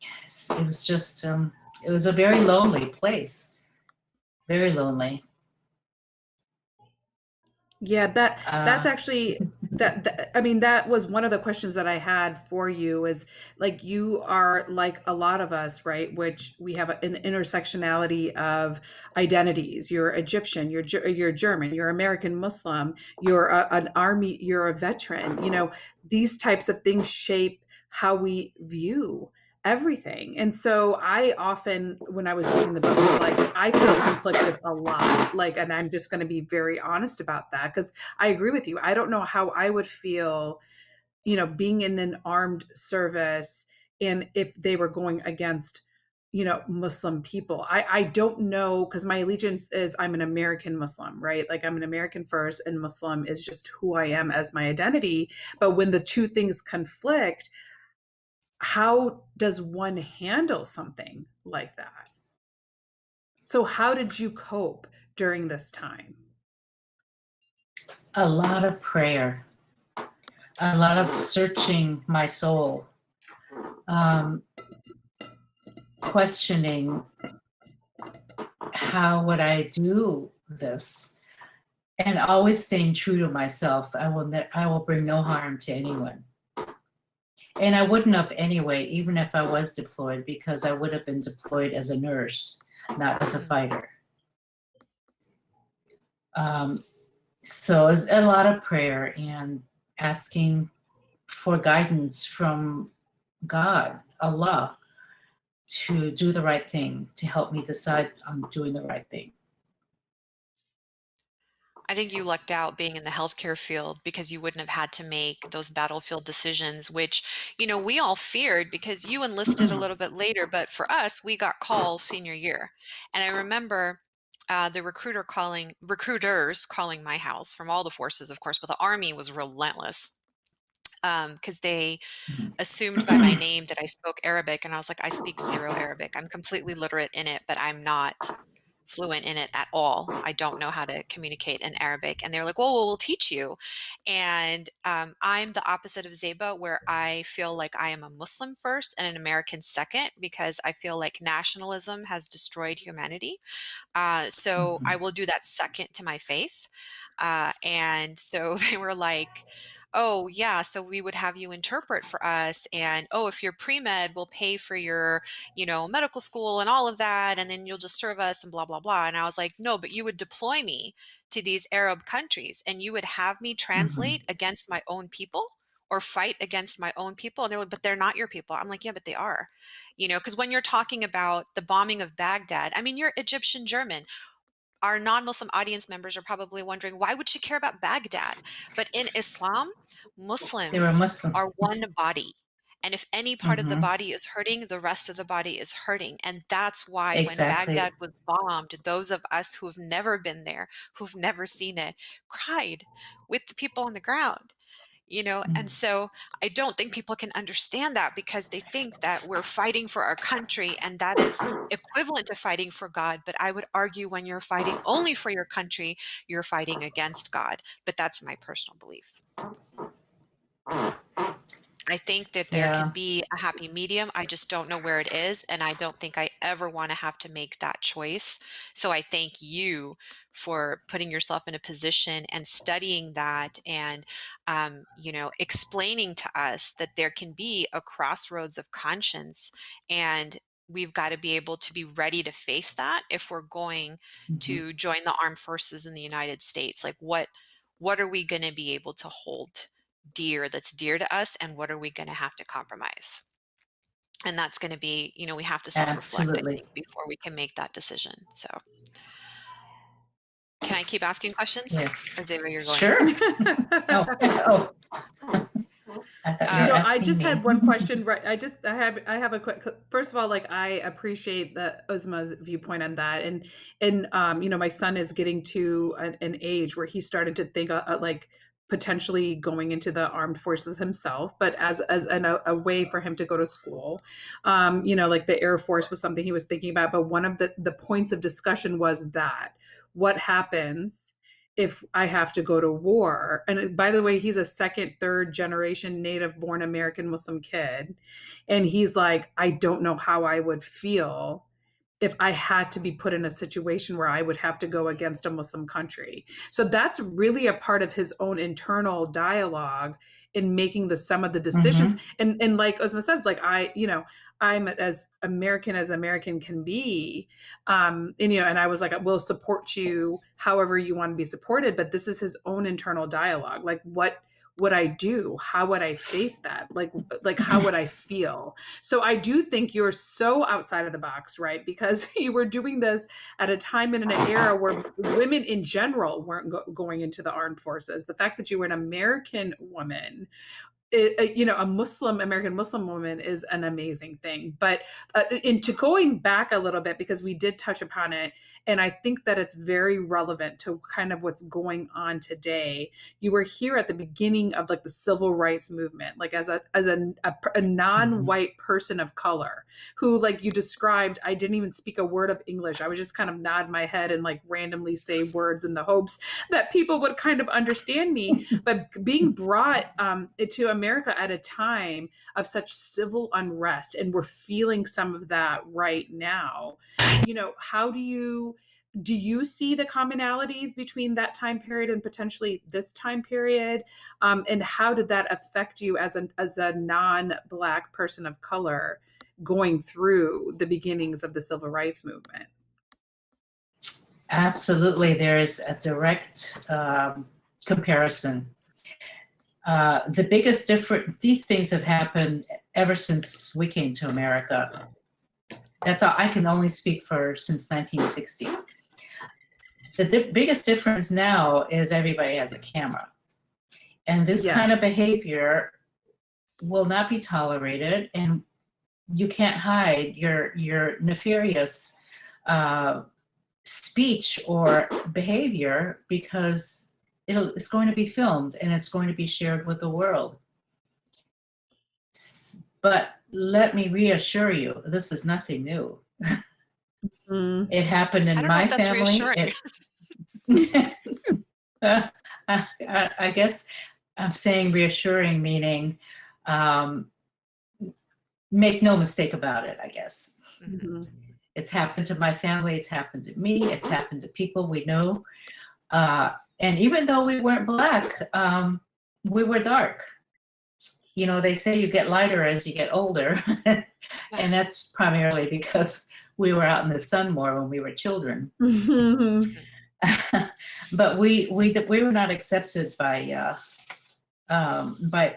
It was just, it was a very lonely place. Very lonely. Yeah, that's actually I mean, that was one of the questions that I had for you is like, you are like a lot of us, right? Which we have an intersectionality of identities. You're Egyptian, you're German, you're American Muslim, you're an army, you're a veteran. You know, these types of things shape how we view everything. And so I often, when I was reading the book, was like, I feel conflicted a lot. Like, and I'm just going to be very honest about that because I agree with you. I don't know how I would feel, you know, being in an armed service and if they were going against, you know, Muslim people. I don't know, because my allegiance is I'm an American Muslim, right? Like I'm an American first, and Muslim is just who I am as my identity. But when the two things conflict, how does one handle something like that? So how did you cope during this time? A lot of prayer, a lot of searching my soul, questioning how would I do this, and always staying true to myself. I will bring no harm to anyone. And I wouldn't have anyway, even if I was deployed, because I would have been deployed as a nurse, not as a fighter. So it's a lot of prayer and asking for guidance from God, Allah, to do the right thing, to help me decide on doing the right thing. I think you lucked out being in the healthcare field because you wouldn't have had to make those battlefield decisions, which, you know, we all feared because you enlisted a little bit later. But for us, we got calls senior year. And I remember the recruiters calling my house from all the forces, of course, but the Army was relentless because they assumed by my name that I spoke Arabic. And I was like, I speak zero Arabic. I'm completely literate in it, but I'm not fluent in it at all. I don't know how to communicate in Arabic. And they're like, well, we'll teach you. And I'm the opposite of Zeba, where I feel like I am a Muslim first and an American second, because I feel like nationalism has destroyed humanity. So I will do that second to my faith. And so they were like, oh, yeah, so we would have you interpret for us. And, oh, if you're pre-med, we'll pay for your, you know, medical school and all of that. And then you'll just serve us and blah, blah, blah. And I was like, no, but you would deploy me to these Arab countries and you would have me translate against my own people or fight against my own people. And they're like, but they're not your people. I'm like, yeah, but they are, you know, because when you're talking about the bombing of Baghdad, I mean, you're Egyptian German. Our non-Muslim audience members are probably wondering, why would she care about Baghdad? But in Islam, They were Muslims Muslim. are one body. And if any part of the body is hurting, the rest of the body is hurting. And that's why when Exactly. Baghdad was bombed, those of us who have never been there, who've never seen it, cried with the people on the ground. You know, and so I don't think people can understand that because they think that we're fighting for our country and that is equivalent to fighting for God. But I would argue when you're fighting only for your country, you're fighting against God. But that's my personal belief. I think that there can Yeah. be a happy medium. I just don't know where it is. And I don't think I ever want to have to make that choice. So I thank you for putting yourself in a position and studying that and, you know, explaining to us that there can be a crossroads of conscience. And we've got to be able to be ready to face that if we're going to join the armed forces in the United States. Like what are we going to be able to hold dear that's dear to us, and what are we going to have to compromise? And that's going to be, you know, we have to self-reflect, I Absolutely. think, before we can make that decision. So can I keep asking questions? Yes. Or is it where you're going? Sure. Oh. I thought you You were know, I asking just me. had one question, right? I have a quick, first of all, like I appreciate the Uzma's viewpoint on that. And you know, my son is getting to an age where he's starting to think like potentially going into the armed forces himself, but as a way for him to go to school. Like the Air Force was something he was thinking about. But one of the points of discussion was that what happens if I have to go to war? And by the way, he's a second, third generation native born American Muslim kid. And he's like, I don't know how I would feel if I had to be put in a situation where I would have to go against a Muslim country. So that's really a part of his own internal dialogue in making some of the decisions. And like Uzma says, like I'm as American can be. And I was like, we'll support you however you want to be supported, but this is his own internal dialogue. Like, what would I do? How would I face that? Like how would I feel? So I do think you're so outside of the box, right? Because you were doing this at a time and in an era where women in general weren't going into the armed forces. The fact that you were an American woman, a American Muslim woman, is an amazing thing. But into going back a little bit, because we did touch upon it, and I think that it's very relevant to kind of what's going on today. You were here at the beginning of like the civil rights movement, like as a non-white person of color who, like you described, I didn't even speak a word of English. I would just kind of nod my head and like randomly say words in the hopes that people would kind of understand me. But being brought to America at a time of such civil unrest, and we're feeling some of that right now. How do you see the commonalities between that time period and potentially this time period? And how did that affect you as a non-Black person of color going through the beginnings of the civil rights movement? Absolutely. There's a direct comparison. The biggest difference, these things have happened ever since we came to America. That's all I can only speak for since 1960. The biggest difference now is everybody has a camera. And this kind of behavior will not be tolerated, and you can't hide your nefarious speech or behavior, because it's going to be filmed and it's going to be shared with the world. But let me reassure you, this is nothing new. It happened in my family. I guess I'm saying reassuring, meaning make no mistake about it, I guess. It's happened to my family, it's happened to me, it's happened to people we know. And even though we weren't Black, we were dark. They say you get lighter as you get older. And that's primarily because we were out in the sun more when we were children. But we were not accepted by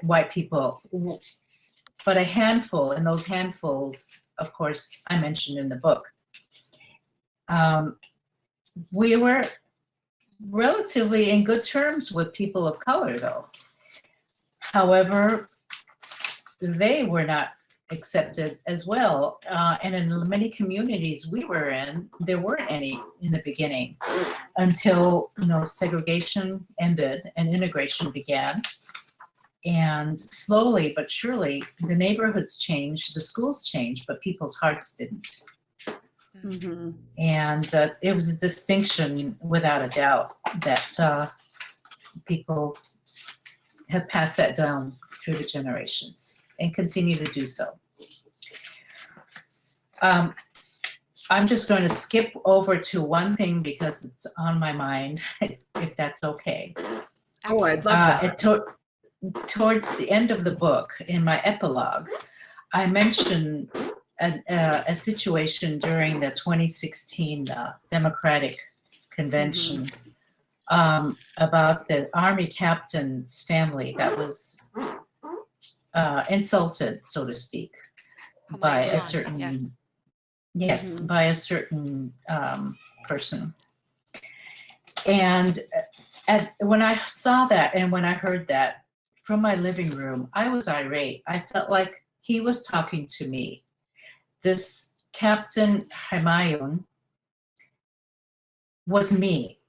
white people. But a handful, and those handfuls, of course, I mentioned in the book. We were relatively in good terms with people of color, though. However, they were not accepted as well. And in many communities we were in, there weren't any in the beginning until, segregation ended and integration began. And slowly but surely, the neighborhoods changed, the schools changed, but people's hearts didn't. And it was a distinction, without a doubt, that people have passed that down through the generations and continue to do so. I'm just going to skip over to one thing because it's on my mind, if that's okay. Oh, I'd love that. Towards the end of the book, in my epilogue, I mentioned a situation during the 2016 Democratic Convention about the Army captain's family that was insulted, so to speak, by a certain by a certain person. And when I saw that and when I heard that from my living room, I was irate. I felt like he was talking to me. This Captain Humayun was me,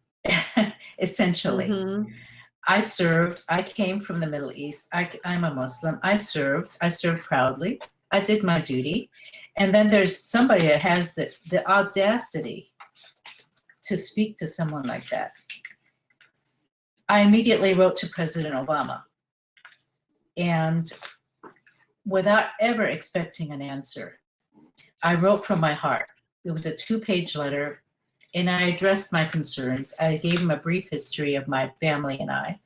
essentially. I served. I came from the Middle East. I'm a Muslim. I served proudly. I did my duty. And then there's somebody that has the audacity to speak to someone like that. I immediately wrote to President Obama, and without ever expecting an answer, I wrote from my heart. It was a 2-page letter, and I addressed my concerns. I gave him a brief history of my family and I.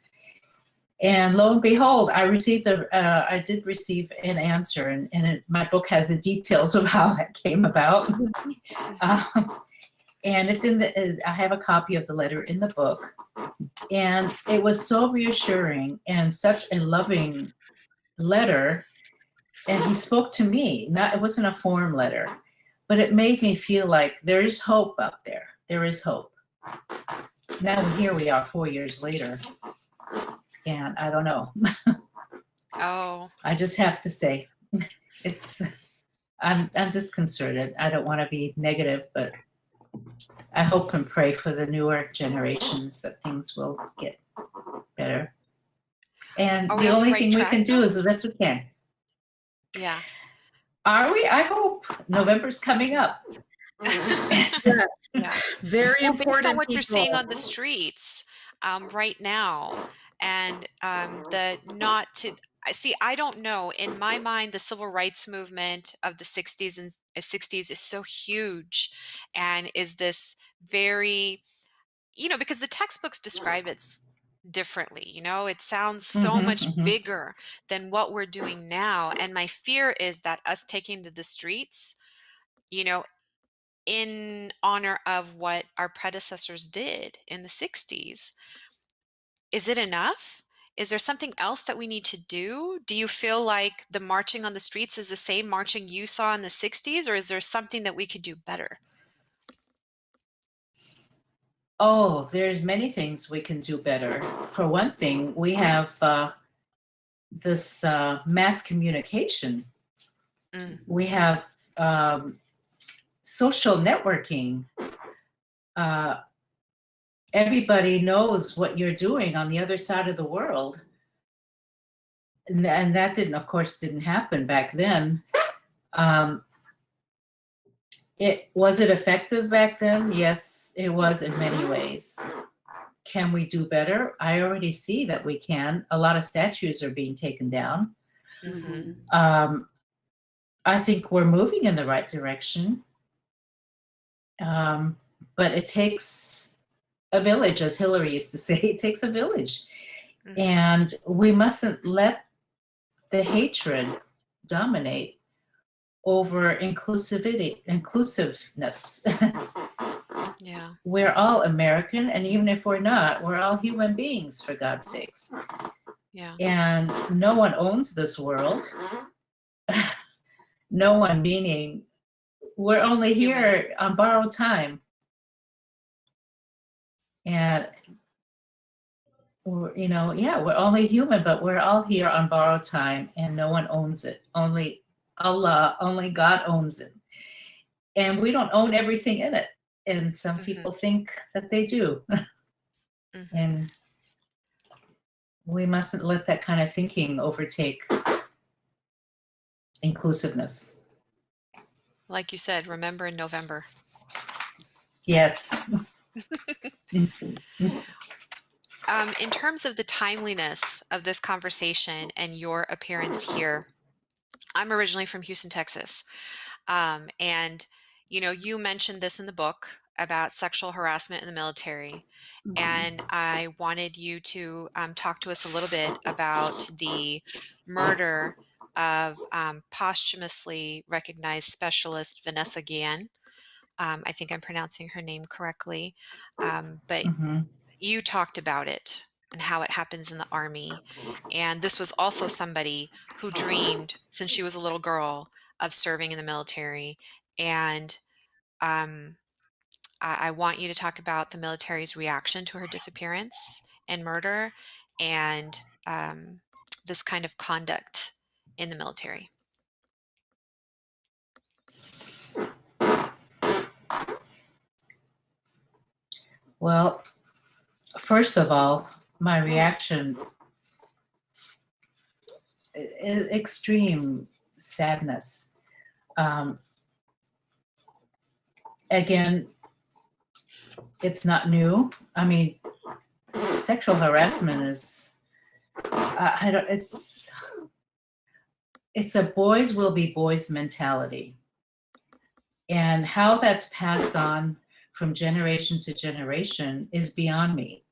And lo and behold, I did receive an answer, and my book has the details of how that came about. And it's I have a copy of the letter in the book, and it was so reassuring and such a loving letter. And he spoke to me. It wasn't a form letter, but it made me feel like there is hope out there. There is hope. Now here we are 4 years later, and I don't know. Oh, I just have to say, I'm disconcerted. I don't want to be negative, but I hope and pray for the newer generations that things will get better. And Are we the on the only right thing we track, can do though? is the best we can. Yeah. Are we? I hope. November's coming up. Yes. Yeah. Very Well, important. based on what you're seeing people. on the streets right now, and the not to I see, I don't know. In my mind, the civil rights movement of the 60s and 60s is so huge, and is this very, because the textbooks describe it differently. It sounds so much bigger than what we're doing now. And my fear is that us taking to the streets, you know, in honor of what our predecessors did in the 60s, is it enough? Is there something else that we need to do? Do you feel like the marching on the streets is the same marching you saw in the 60s, or is there something that we could do better? Oh, there's many things we can do better. For one thing, we have this mass communication. Mm. We have social networking. Everybody knows what you're doing on the other side of the world. And that of course, didn't happen back then. Was it effective back then? Yes, it was in many ways. Can we do better? I already see that we can. A lot of statues are being taken down. Mm-hmm. I think we're moving in the right direction. But it takes a village, as Hillary used to say. It takes a village. Mm-hmm. And we mustn't let the hatred dominate over inclusiveness. Yeah. We're all American, and even if we're not, we're all human beings, for God's sakes. Yeah. And no one owns this world. No one, meaning we're only here on borrowed time. And we're only human, but we're all here on borrowed time, and no one owns it. Only Allah, only God owns it. And we don't own everything in it. And some people think that they do. And we mustn't let that kind of thinking overtake inclusiveness. Like you said, remember in November. Yes. In terms of the timeliness of this conversation and your appearance here, I'm originally from Houston, Texas. And, you mentioned this in the book about sexual harassment in the military. And I wanted you to talk to us a little bit about the murder of posthumously recognized specialist Vanessa Guillen. I think I'm pronouncing her name correctly. But you talked about it and how it happens in the Army. And this was also somebody who dreamed since she was a little girl of serving in the military. And I want you to talk about the military's reaction to her disappearance and murder, and this kind of conduct in the military. Well, first of all, my reaction is extreme sadness. Again, it's not new. I mean, sexual harassment is, I don't, it's a boys will be boys mentality. And how that's passed on from generation to generation is beyond me.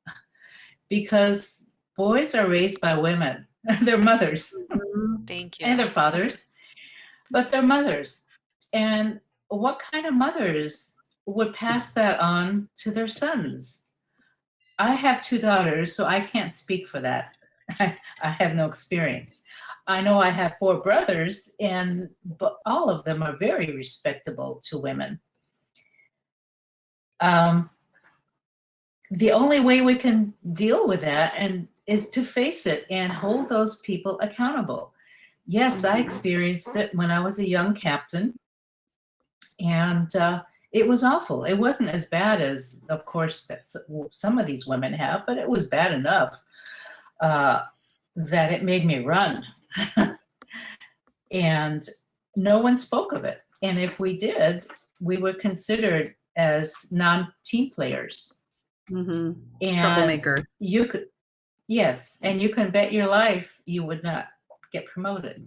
Because boys are raised by women, their mothers. Thank you. And their fathers, but their mothers. And what kind of mothers would pass that on to their sons? I have 2 daughters, so I can't speak for that. I have no experience. I know I have 4 brothers, but all of them are very respectable to women. The only way we can deal with that is to face it and hold those people accountable. Yes, I experienced it when I was a young captain, and it was awful. It wasn't as bad as, of course, that some of these women have, but it was bad enough that it made me run. And no one spoke of it. And if we did, we were considered as non-team players. Mm-hmm. And Troublemakers. you could, yes, and you can bet your life you would not get promoted.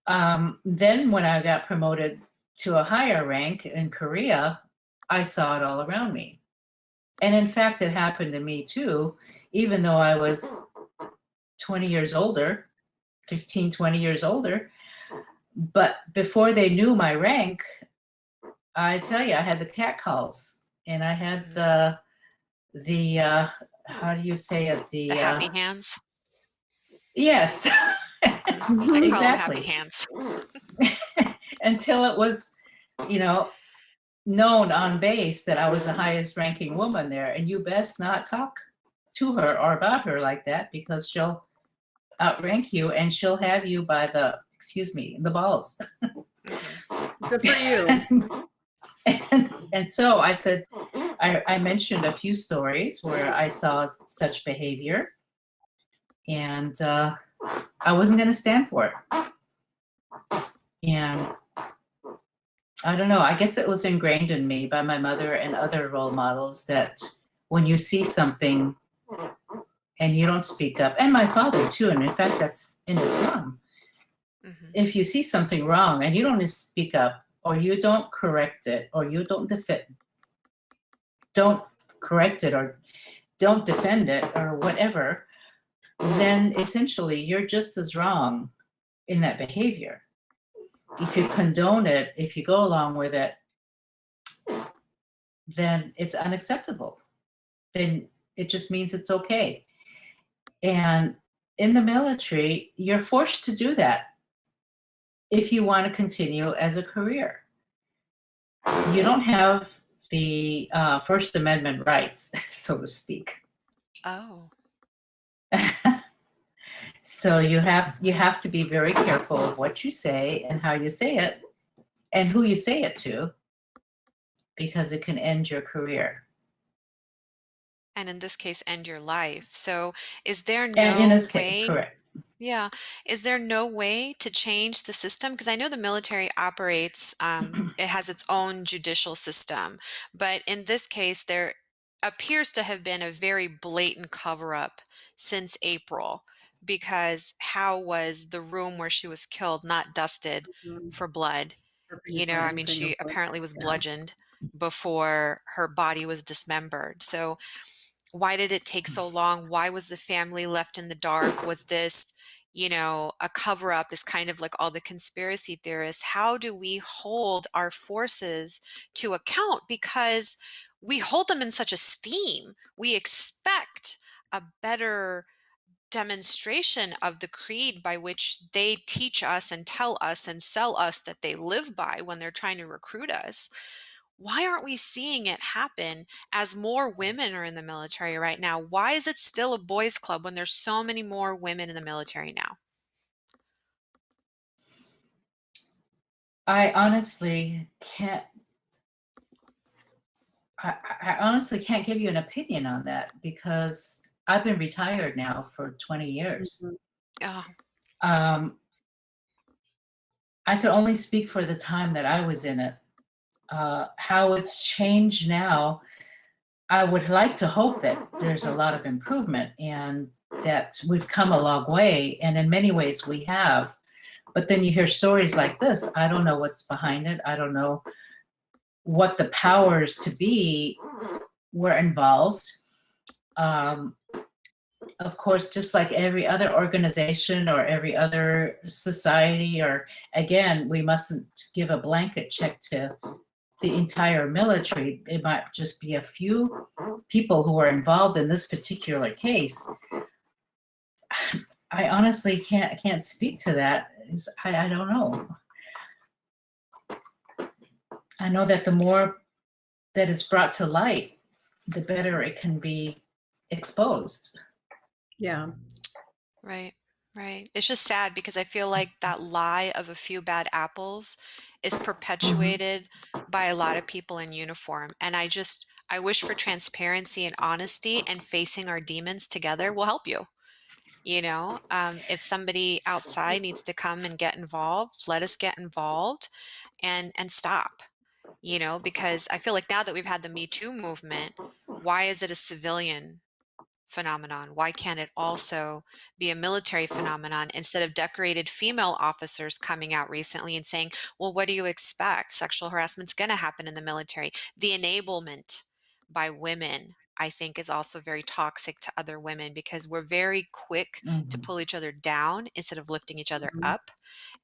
Then when I got promoted to a higher rank in Korea, I saw it all around me. And in fact, it happened to me too, even though I was 20 years older, 15, 20 years older. But before they knew my rank, I tell you, I had the catcalls, and I had the how do you say it? The happy hands. Yes. I call them Exactly. happy hands. Until it was, known on base that I was the highest ranking woman there, and you best not talk to her or about her like that, because she'll outrank you and she'll have you by the balls. Good for you. And so I said, I mentioned a few stories where I saw such behavior, and I wasn't going to stand for it. And I don't know, I guess it was ingrained in me by my mother and other role models that when you see something and you don't speak up, and my father too, and in fact that's in Islam, if you see something wrong and you don't speak up, or you don't correct it, or you don't correct it, or don't defend it, or whatever, then essentially you're just as wrong in that behavior. If you condone it, if you go along with it, then it's unacceptable. Then it just means it's okay. And in the military, you're forced to do that if you want to continue as a career. You don't have the First Amendment rights, so to speak. Oh. So you have to be very careful of what you say and how you say it and who you say it to, because it can end your career. And in this case, end your life. So is there And in no this case, way? correct. Yeah. Is there no way to change the system? Because I know the military operates, it has its own judicial system. But in this case, there appears to have been a very blatant cover-up since April, because how was the room where she was killed not dusted for blood? I mean, she apparently was bludgeoned before her body was dismembered. So why did it take so long? Why was the family left in the dark? Was this, a cover up? Is kind of like all the conspiracy theorists. How do we hold our forces to account? Because we hold them in such esteem. We expect a better demonstration of the creed by which they teach us and tell us and sell us that they live by when they're trying to recruit us. Why aren't we seeing it happen as more women are in the military right now? Why is it still a boys' club when there's so many more women in the military now? I honestly can't. I honestly can't give you an opinion on that because I've been retired now for 20 years. Mhm. Oh, Um, I could only speak for the time that I was in it. How it's changed now, I would like to hope that there's a lot of improvement and that we've come a long way. And in many ways we have. But then you hear stories like this. I don't know what's behind it. I don't know what the powers to be were involved. Um, of course, just like every other organization or every other society, or again, we mustn't give a blanket check to the entire military. It might just be a few people who are involved in this particular case. I honestly can't speak to that. I don't know. I know that the more that is brought to light, the better it can be exposed. Yeah. right, right. It's just sad because I feel like that lie of a few bad apples is perpetuated by a lot of people in uniform. And I wish for transparency and honesty, and facing our demons together will help you. If somebody outside needs to come and get involved, let us get involved and stop. Because I feel like now that we've had the Me Too movement, why is it a civilian phenomenon? Why can't it also be a military phenomenon, instead of decorated female officers coming out recently and saying, well, what do you expect? Sexual harassment's going to happen in the military. The enablement by women, I think, is also very toxic to other women, because we're very quick to Mhm. pull each other down instead of lifting each other Mhm. up.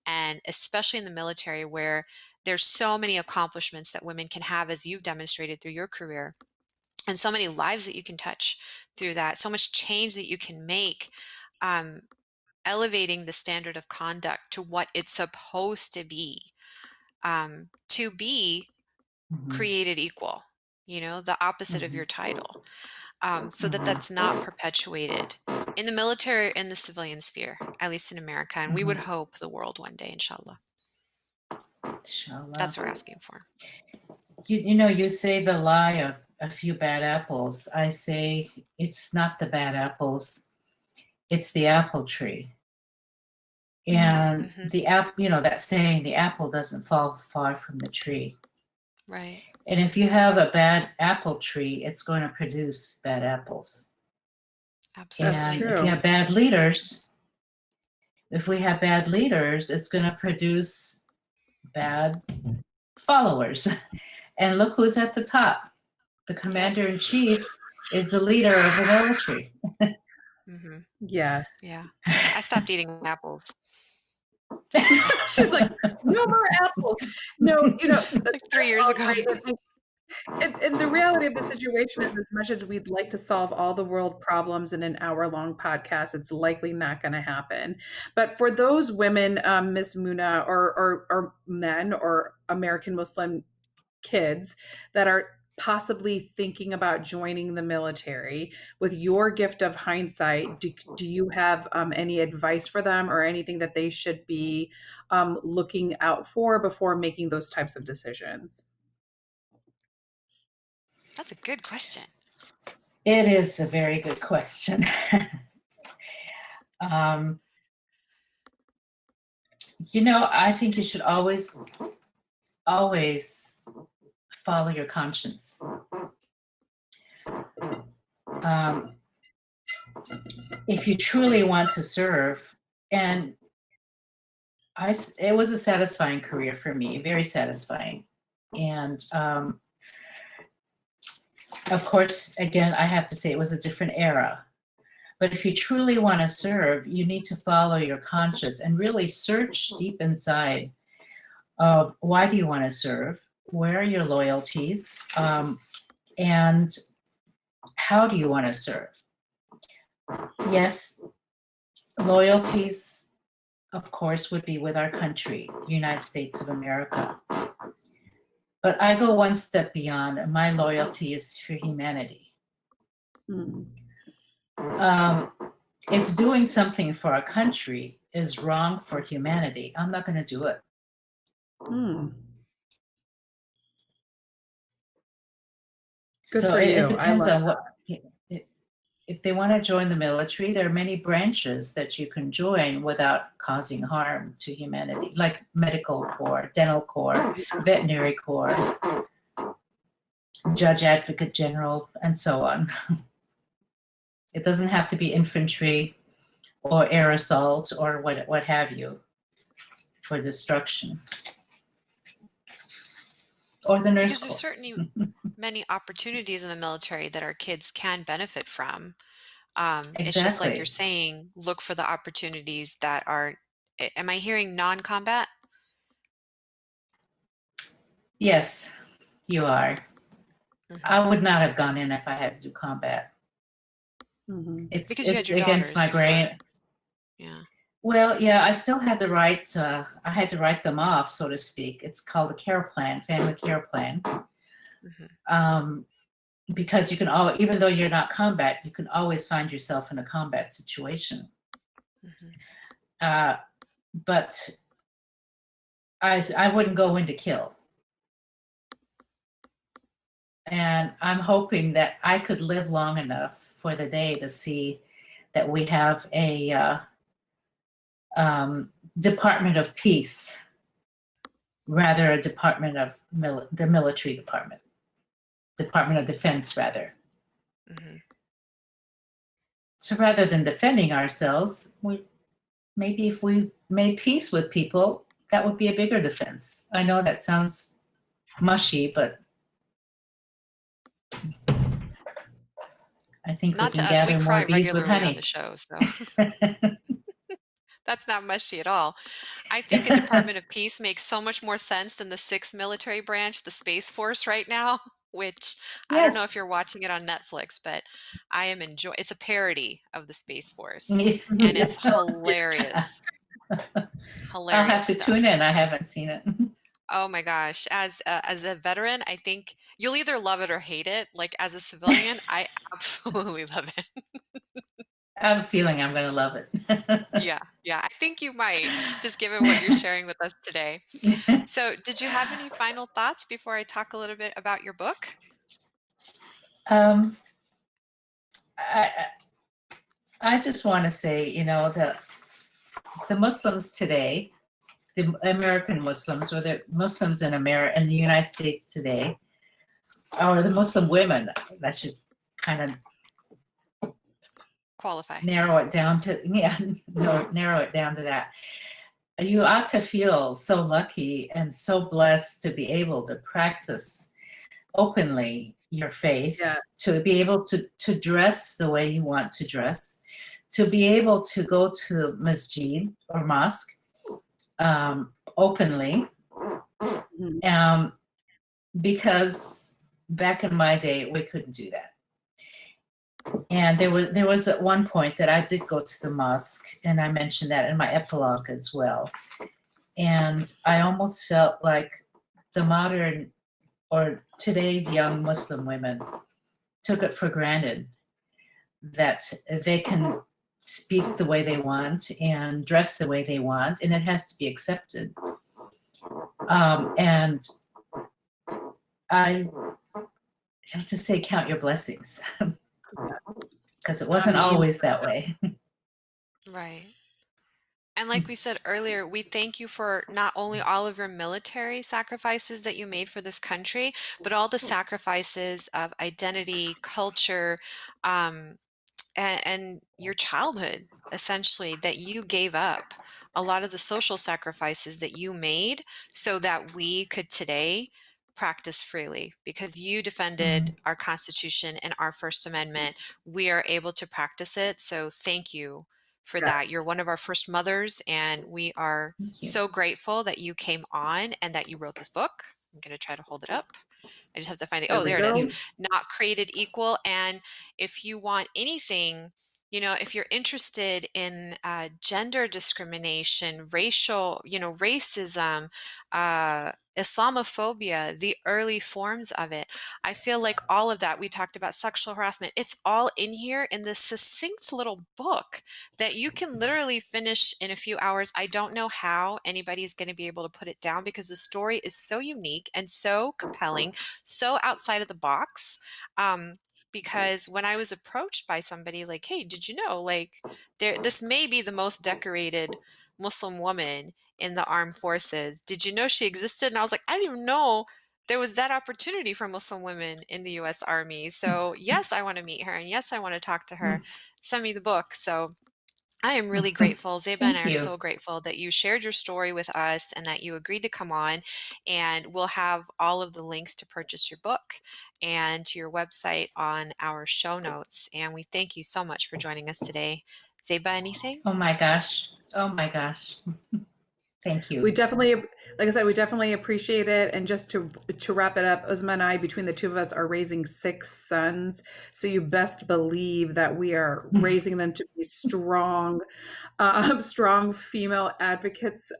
And especially in the military, where there's so many accomplishments that women can have, as you've demonstrated through your career, and so many lives that you can touch through that, so much change that you can make, um, elevating the standard of conduct to what it's supposed to be Mhm. created equal, the opposite of your Mhm. title, so that Mhm. that's not perpetuated in the military, in the civilian sphere, at least in America. And we would Mhm. hope the world one day, inshallah. Inshallah. That's what we're asking for. You say the lie of a few bad apples. I say it's not the bad apples, it's the apple tree. And Hmm. that saying, the apple doesn't fall far from the tree. Right. And if you have a bad apple tree, it's going to produce bad apples. That's Absolutely. And if you true. have bad leaders, if we have bad leaders, it's going to produce bad followers. And look who's at the top. The Yep. commander in chief is the leader of the military. Hmm. Yes. Yeah. I stopped eating apples She's like, no more apples. No, like 3 that's years all ago. great. And the reality of the situation is, as much as we'd like to solve all the world problems in an hour-long podcast, it's likely not going to happen. But for those women, Miss Muna, or men, or American Muslim kids that are possibly thinking about joining the military, with your gift of hindsight, do you have any advice for them, or anything that they should be looking out for before making those types of decisions? That's a good question. It is a very good question. um, I think you should always follow your conscience. Um, if you truly want to serve, and it was a satisfying career for me, very satisfying. And of course, again, I have to say it was a different era. But if you truly want to serve, you need to follow your conscience and really search deep inside of why do you want to serve? Where are your loyalties? And how do you want to serve? Yes, loyalties, of course, would be with our country, the United States of America. But I go one step beyond, and my loyalty is for humanity. Hmm. If doing something for our country is wrong for humanity, I'm not going to do it. Hmm. Good So for it you. I depends love on what, if they want to join the military, there are many branches that you can join without causing harm to humanity, like medical corps, dental corps, veterinary corps, judge advocate general, and so on. It doesn't have to be infantry or air assault or what have you for destruction. Or the nurse Because there's corps. certainly many opportunities in the military that our kids can benefit from. It's just like you're Exactly. saying, look for the opportunities that are, am I hearing non-combat? Yes, you are. Mhm. I would not have gone in if I had to do combat. Mhm. It's Because you had your against daughters my and you were, grain. yeah. Well, yeah, I still had the right. I had to write them off, so to speak. It's called a care plan, family care plan, Mhm. because you can always, even though you're not combat, you can always find yourself in a combat situation. Mhm. But I wouldn't go in to kill, and I'm hoping that I could live long enough for the day to see that we have a Department of Peace, rather a Department of the military department. Department of Defense, rather. Mhm. So rather than defending ourselves, maybe if we made peace with people, that would be a bigger defense. I know that sounds mushy, but I think we Not can to us, we gather more cry bees with regularly on honey. the show, so that's not mushy at all. I think a Department of Peace makes so much more sense than the sixth military branch, the Space Force right now, which I don't know if Yes. you're watching it on Netflix, but I am it's a parody of the Space Force, and Yeah. it's hilarious. I'll have Hilarious to stuff. tune in. I haven't seen it. Oh my gosh. As a veteran, I think you'll either love it or hate it. Like as a civilian, I absolutely love it. I have a feeling I'm going to love it. Yeah, yeah, I think you might, just given what you're sharing with us today. So, did you have any final thoughts before I talk a little bit about your book? um, I, I just want to say, that the Muslims today, the American Muslims, or the Muslims in America and the United States today, or the Muslim women, that should kind of Qualify. narrow it down to, yeah, narrow it down to that. You ought to feel so lucky and so blessed to be able to practice openly your faith, Yeah. to be able to dress the way you want to dress, to be able to go to masjid or mosque openly, Mhm. because back in my day we couldn't do that. And there was at one point that I did go to the mosque, and I mentioned that in my epilogue as well. And I almost felt like the modern or today's young Muslim women took it for granted that they can speak the way they want and dress the way they want, and it has to be accepted. And I have to say, count your blessings, because it wasn't always that way. Right. And like we said earlier, we thank you for not only all of your military sacrifices that you made for this country, but all the sacrifices of identity, culture, um, and your childhood, essentially, that you gave up. A lot of the social sacrifices that you made so that we could today practice freely because you defended Mhm. our Constitution and our First Amendment. We are able to practice it. So thank you for Yeah. that. You're one of our first mothers, and we are Thank you. so grateful that you came on and that you wrote this book. I'm going to try to hold it up. I just have to find the, There oh, we there it is. go. Thank you. Not Created Equal. And if you want anything, if you're interested in gender discrimination, racial, racism, Islamophobia, the early forms of it, I feel like all of that, we talked about sexual harassment, it's all in here in this succinct little book that you can literally finish in a few hours. I don't know how anybody's going to be able to put it down because the story is so unique and so compelling, so outside of the box. Because when I was approached by somebody like, hey, did you know, like, this may be the most decorated Muslim woman in the armed forces. Did you know she existed? And I was like, I didn't even know there was that opportunity for Muslim women in the U.S. Army. So yes, I want to meet her. And yes, I want to talk to her. Send me the book. So I am really grateful. Zeba and I are you. so grateful that you shared your story with us and that you agreed to come on. And we'll have all of the links to purchase your book and to your website on our show notes. And we thank you so much for joining us today. Zeba, anything? Oh my gosh. Oh my gosh. Thank you. We definitely, like I said, we definitely appreciate it. And just to wrap it up, Uzma and I, between the two of us, are raising 6 sons. So you best believe that we are raising them to be strong, strong female advocates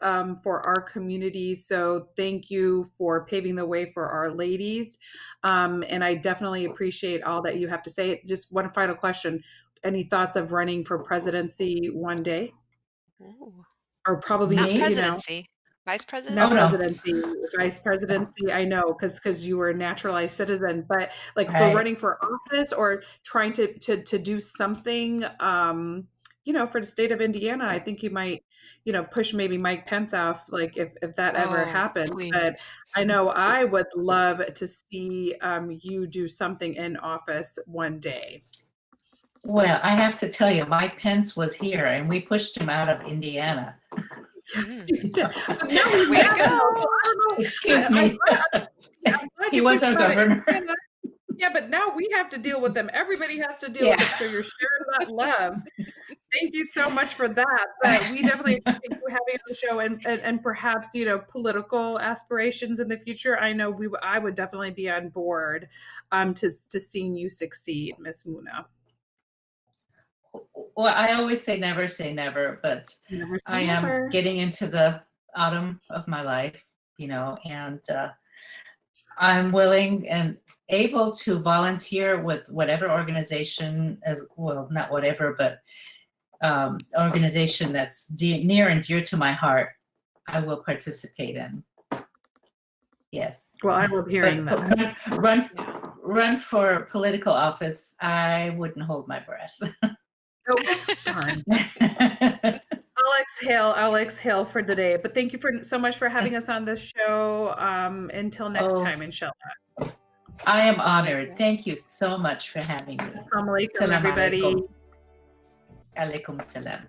for our community. So thank you for paving the way for our ladies. And I definitely appreciate all that you have to say. Just one final question. Any thoughts of running for presidency one day? Ooh. Or probably, Not Me? presidency. Vice presidency? not Oh, no. presidency, vice presidency. I know, because you were a naturalized citizen, but like for Right. running for office or trying to do something, for the state of Indiana, I think you might, push maybe Mike Pence off, like if that ever Oh, happens. But please. I know I would love to see you do something in office one day. Well, I have to tell you, Mike Pence was here and we pushed him out of Indiana. Mm. No, we Way to haven't. go. Excuse me. I'm glad He you was pushed our him out of governor. Indiana. Yeah, but now we have to deal with them. Everybody has to deal with Yeah. it. So you're sharing that love. Thank you so much for that. But we definitely appreciate you having on the show and perhaps, political aspirations in the future. I know I would definitely be on board to seeing you succeed, Miss Muna. Well, I always say never, but Never say I never. am getting into the autumn of my life, and I'm willing and able to volunteer with whatever organization, as well, not whatever, but organization that's near and dear to my heart, I will participate in. Yes. Well, I love hearing that. Run for political office, I wouldn't hold my breath. Oh, darn. I'll exhale for the day. But thank you so much for having us on this show. Until next time, inshallah. I am honored. Thank you so much for having me. Assalamu alaikum, everybody. Alaikum salam.